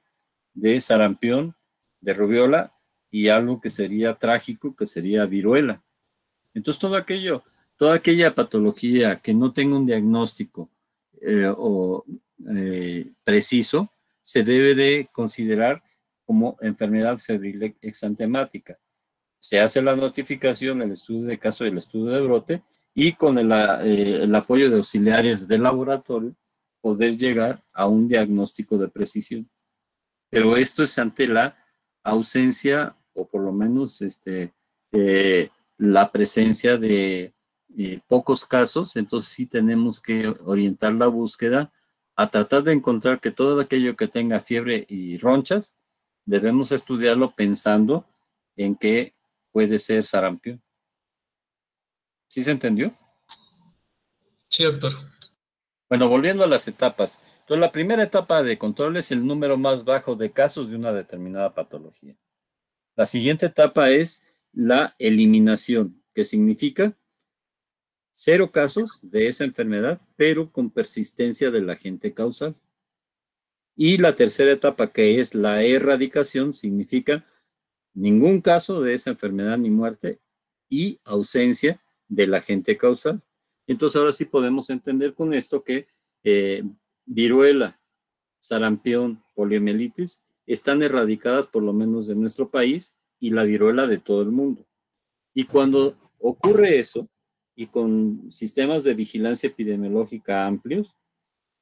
De sarampión, de rubiola y algo que sería trágico, que sería viruela. Entonces, toda aquella patología que no tenga un diagnóstico preciso, se debe de considerar como enfermedad febril exantemática. Se hace la notificación, el estudio de caso y el estudio de brote, y con el apoyo de auxiliares del laboratorio, poder llegar a un diagnóstico de precisión. Pero esto es ante la ausencia, o por lo menos la presencia de pocos casos. Entonces sí tenemos que orientar la búsqueda a tratar de encontrar que todo aquello que tenga fiebre y ronchas, debemos estudiarlo pensando en que puede ser sarampión. ¿Sí se entendió? Sí, doctor. Bueno, volviendo a las etapas. Entonces, la primera etapa de control es el número más bajo de casos de una determinada patología. La siguiente etapa es la eliminación, que significa 0 casos de esa enfermedad, pero con persistencia del agente causal. Y la tercera etapa, que es la erradicación, significa ningún caso de esa enfermedad ni muerte y ausencia del agente causal. Entonces, ahora sí podemos entender con esto que viruela, sarampión, poliomielitis están erradicadas por lo menos de nuestro país y la viruela de todo el mundo. Y cuando ocurre eso, y con sistemas de vigilancia epidemiológica amplios,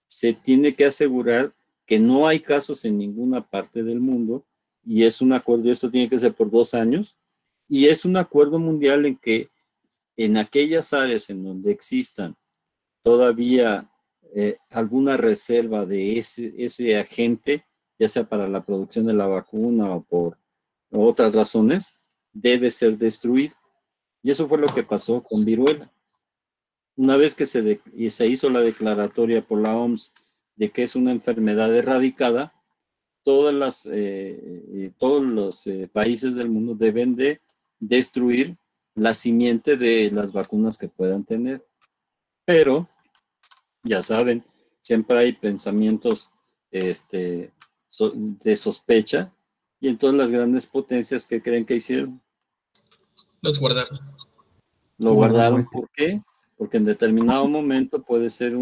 se tiene que asegurar que no hay casos en ninguna parte del mundo, y es un acuerdo, esto tiene que ser por 2 años, y es un acuerdo mundial en que en aquellas áreas en donde existan todavía alguna reserva de ese agente, ya sea para la producción de la vacuna o por otras razones, debe ser destruido. Y eso fue lo que pasó con viruela. Una vez que se hizo la declaratoria por la OMS de que es una enfermedad erradicada, todos los países del mundo deben de destruir la simiente de las vacunas que puedan tener. Pero, ya saben, siempre hay pensamientos de sospecha, y entonces las grandes potencias, ¿qué creen que hicieron? Los guardaron. Lo guardaron, ¿por qué? Porque en determinado momento puede ser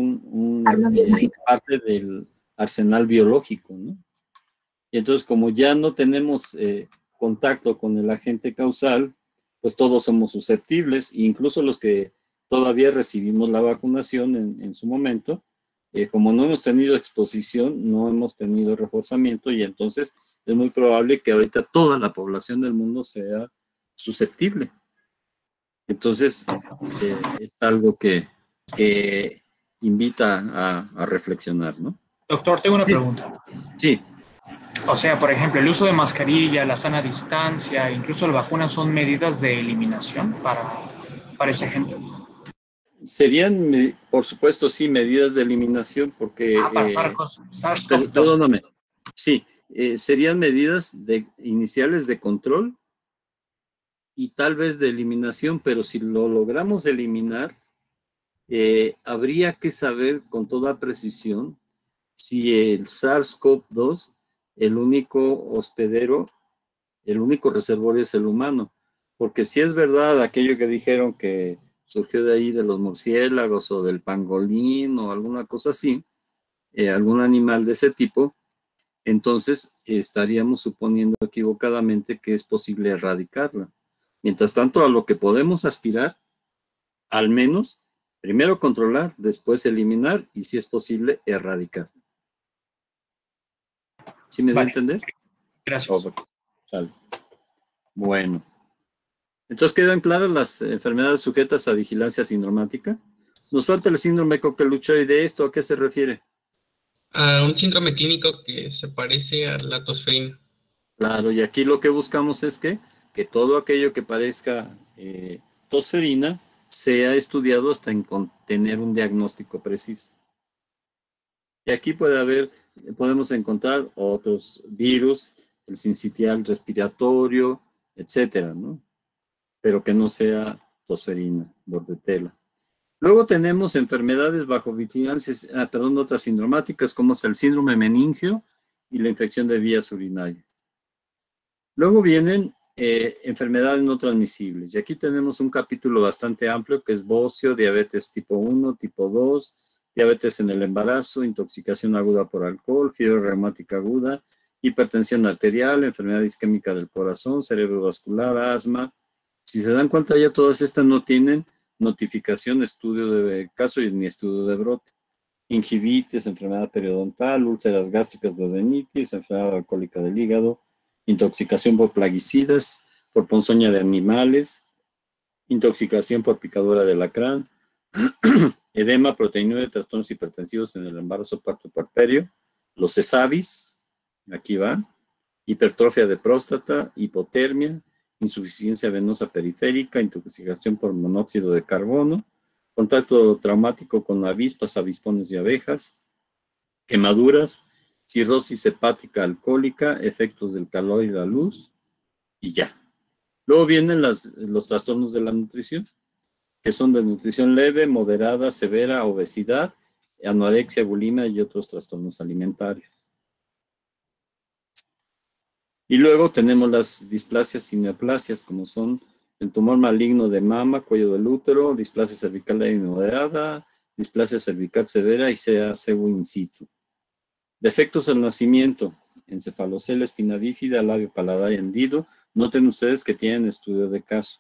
parte del arsenal biológico, ¿no? Y entonces, como ya no tenemos contacto con el agente causal, pues todos somos susceptibles, incluso los que todavía recibimos la vacunación en su momento, como no hemos tenido exposición, no hemos tenido reforzamiento, y entonces es muy probable que ahorita toda la población del mundo sea susceptible. Entonces, es algo que invita a reflexionar, ¿no? Doctor, tengo una pregunta. Sí. O sea, por ejemplo, el uso de mascarilla, la sana distancia, incluso la vacuna son medidas de eliminación para esa gente. Serían, por supuesto, sí, medidas de eliminación, porque... para SARS-CoV-2. Perdóname. Sí, serían medidas iniciales de control y tal vez de eliminación, pero si lo logramos eliminar, habría que saber con toda precisión si el SARS-CoV-2, el único hospedero, el único reservorio es el humano. Porque si es verdad aquello que dijeron que surgió de ahí de los murciélagos o del pangolín o alguna cosa así, algún animal de ese tipo, entonces estaríamos suponiendo equivocadamente que es posible erradicarla. Mientras tanto, a lo que podemos aspirar, al menos, primero controlar, después eliminar y, si es posible, erradicar. ¿Sí me da a entender? Gracias. Sale. Bueno. Entonces, ¿quedan claras las enfermedades sujetas a vigilancia sindromática? Nos falta el síndrome coqueluchoide. ¿Esto a qué se refiere? A un síndrome clínico que se parece a la tosferina. Claro, y aquí lo que buscamos es que todo aquello que parezca tosferina sea estudiado hasta en tener un diagnóstico preciso. Y aquí podemos encontrar otros virus, el sincitial respiratorio, etcétera, ¿no? Pero que no sea tosferina, bordetela. Luego tenemos enfermedades bajo vigilancia, otras sindromáticas, como es el síndrome meningio y la infección de vías urinarias. Luego vienen enfermedades no transmisibles, y aquí tenemos un capítulo bastante amplio que es bocio, diabetes tipo 1, tipo 2, diabetes en el embarazo, intoxicación aguda por alcohol, fiebre reumática aguda, hipertensión arterial, enfermedad isquémica del corazón, cerebrovascular, asma. Si se dan cuenta, ya todas estas no tienen notificación, estudio de caso ni estudio de brote. Gingivitis, enfermedad periodontal, úlceras gástricas, duodenitis, enfermedad alcohólica del hígado, intoxicación por plaguicidas, por ponzoña de animales, intoxicación por picadura de alacrán, edema, proteinuria, trastornos hipertensivos en el embarazo, parto, puerperio, los cesavis, aquí va, hipertrofia de próstata, hipotermia, insuficiencia venosa periférica, intoxicación por monóxido de carbono, contacto traumático con avispas, avispones y abejas, quemaduras, cirrosis hepática alcohólica, efectos del calor y la luz, y ya. Luego vienen los trastornos de la nutrición, que son de nutrición leve, moderada, severa, obesidad, anorexia, bulimia y otros trastornos alimentarios. Y luego tenemos las displasias y neoplasias, como son el tumor maligno de mama, cuello del útero, displasia cervical leve y moderada, displasia cervical severa y SEU in situ. Defectos al nacimiento, encefalocele, espina bífida, labio paladar hendido. Noten ustedes que tienen estudio de caso.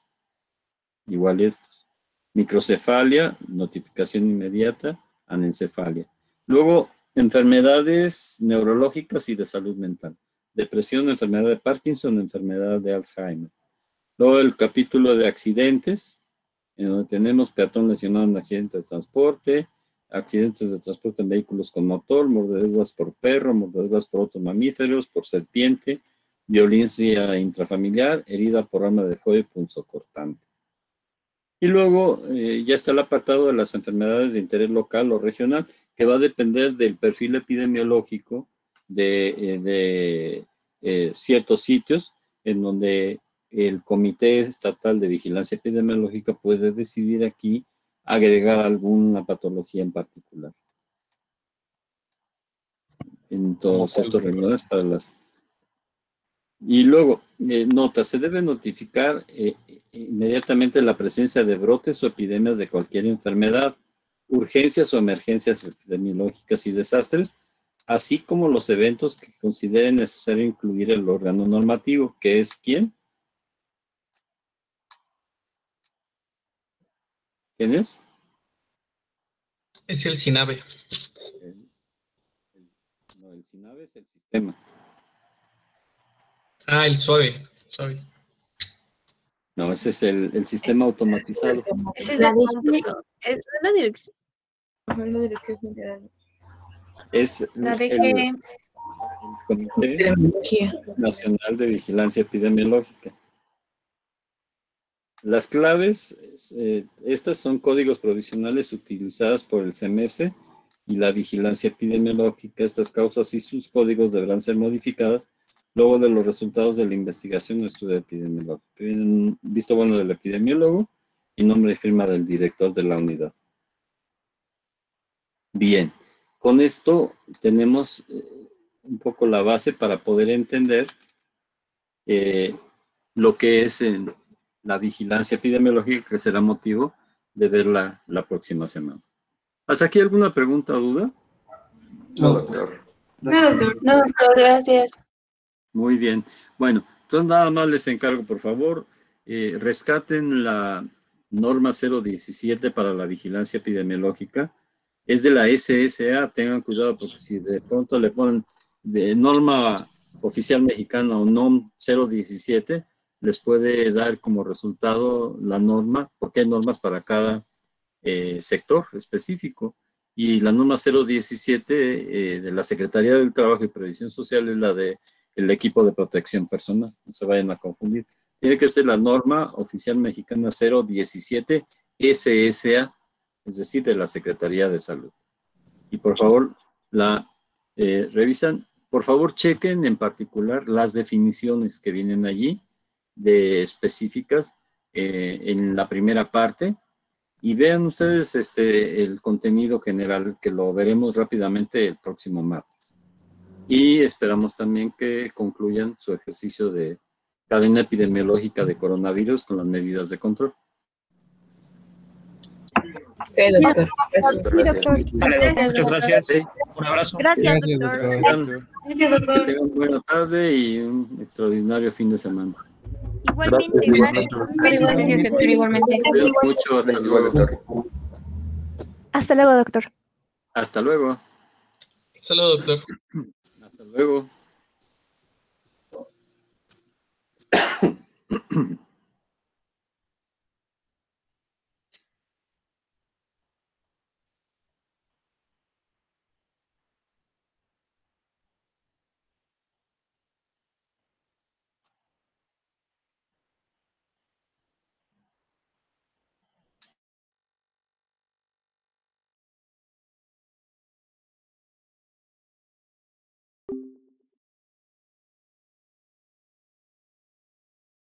Igual estos. Microcefalia, notificación inmediata, anencefalia. Luego, enfermedades neurológicas y de salud mental. Depresión, enfermedad de Parkinson, enfermedad de Alzheimer. Luego el capítulo de accidentes, en donde tenemos peatón lesionado en accidentes de transporte, accidentes de transporte en vehículos con motor, mordeduras por perro, mordeduras por otros mamíferos, por serpiente, violencia intrafamiliar, herida por arma de fuego y punzocortante. Y luego ya está el apartado de las enfermedades de interés local o regional, que va a depender del perfil epidemiológico de ciertos sitios, en donde el Comité Estatal de Vigilancia Epidemiológica puede decidir aquí agregar alguna patología en particular. en todos estos renglones para las... Y luego, nota, se debe notificar inmediatamente la presencia de brotes o epidemias de cualquier enfermedad, urgencias o emergencias epidemiológicas y desastres, así como los eventos que considere necesario incluir el órgano normativo, que es ¿quién? ¿Quién es? Es el SINAVE. No, el SINAVE es el sistema. Ah, el SUAVE. No, ese es el sistema automatizado. Ese es la dirección. La dirección general. Es La el DG. Comité Nacional de Vigilancia Epidemiológica. Las claves, estas son códigos provisionales utilizadas por el CMS y la vigilancia epidemiológica. Estas causas y sus códigos deberán ser modificadas luego de los resultados de la investigación o estudio epidemiológico. Viene visto bueno del epidemiólogo y nombre y firma del director de la unidad. Bien, con esto tenemos un poco la base para poder entender lo que es la vigilancia epidemiológica, que será motivo de verla la próxima semana. ¿Hasta aquí alguna pregunta o duda? No, doctor. No, doctor, gracias. Muy bien. Bueno, entonces nada más les encargo, por favor, rescaten la norma 017 para la vigilancia epidemiológica. Es de la SSA, tengan cuidado porque si de pronto le ponen de norma oficial mexicana o NOM 017, les puede dar como resultado la norma, porque hay normas para cada sector específico. Y la norma 017 de la Secretaría del Trabajo y Previsión Social es la de el equipo de protección personal, no se vayan a confundir. Tiene que ser la norma oficial mexicana 017 SSA, es decir, de la Secretaría de Salud. Y por favor, la revisan. Por favor, chequen en particular las definiciones que vienen allí, de específicas, en la primera parte, y vean ustedes el contenido general, que lo veremos rápidamente el próximo martes. Y esperamos también que concluyan su ejercicio de cadena epidemiológica de coronavirus con las medidas de control. Doctor. Sí, doctor. Muchas gracias. Un abrazo. Gracias, doctor. Que tengan buena tarde y un extraordinario fin de semana. Igualmente, Gracias, doctor, igualmente. Cuídense mucho, hasta luego. Hasta luego, doctor. Hasta luego. Saludos, doctor. Hasta luego.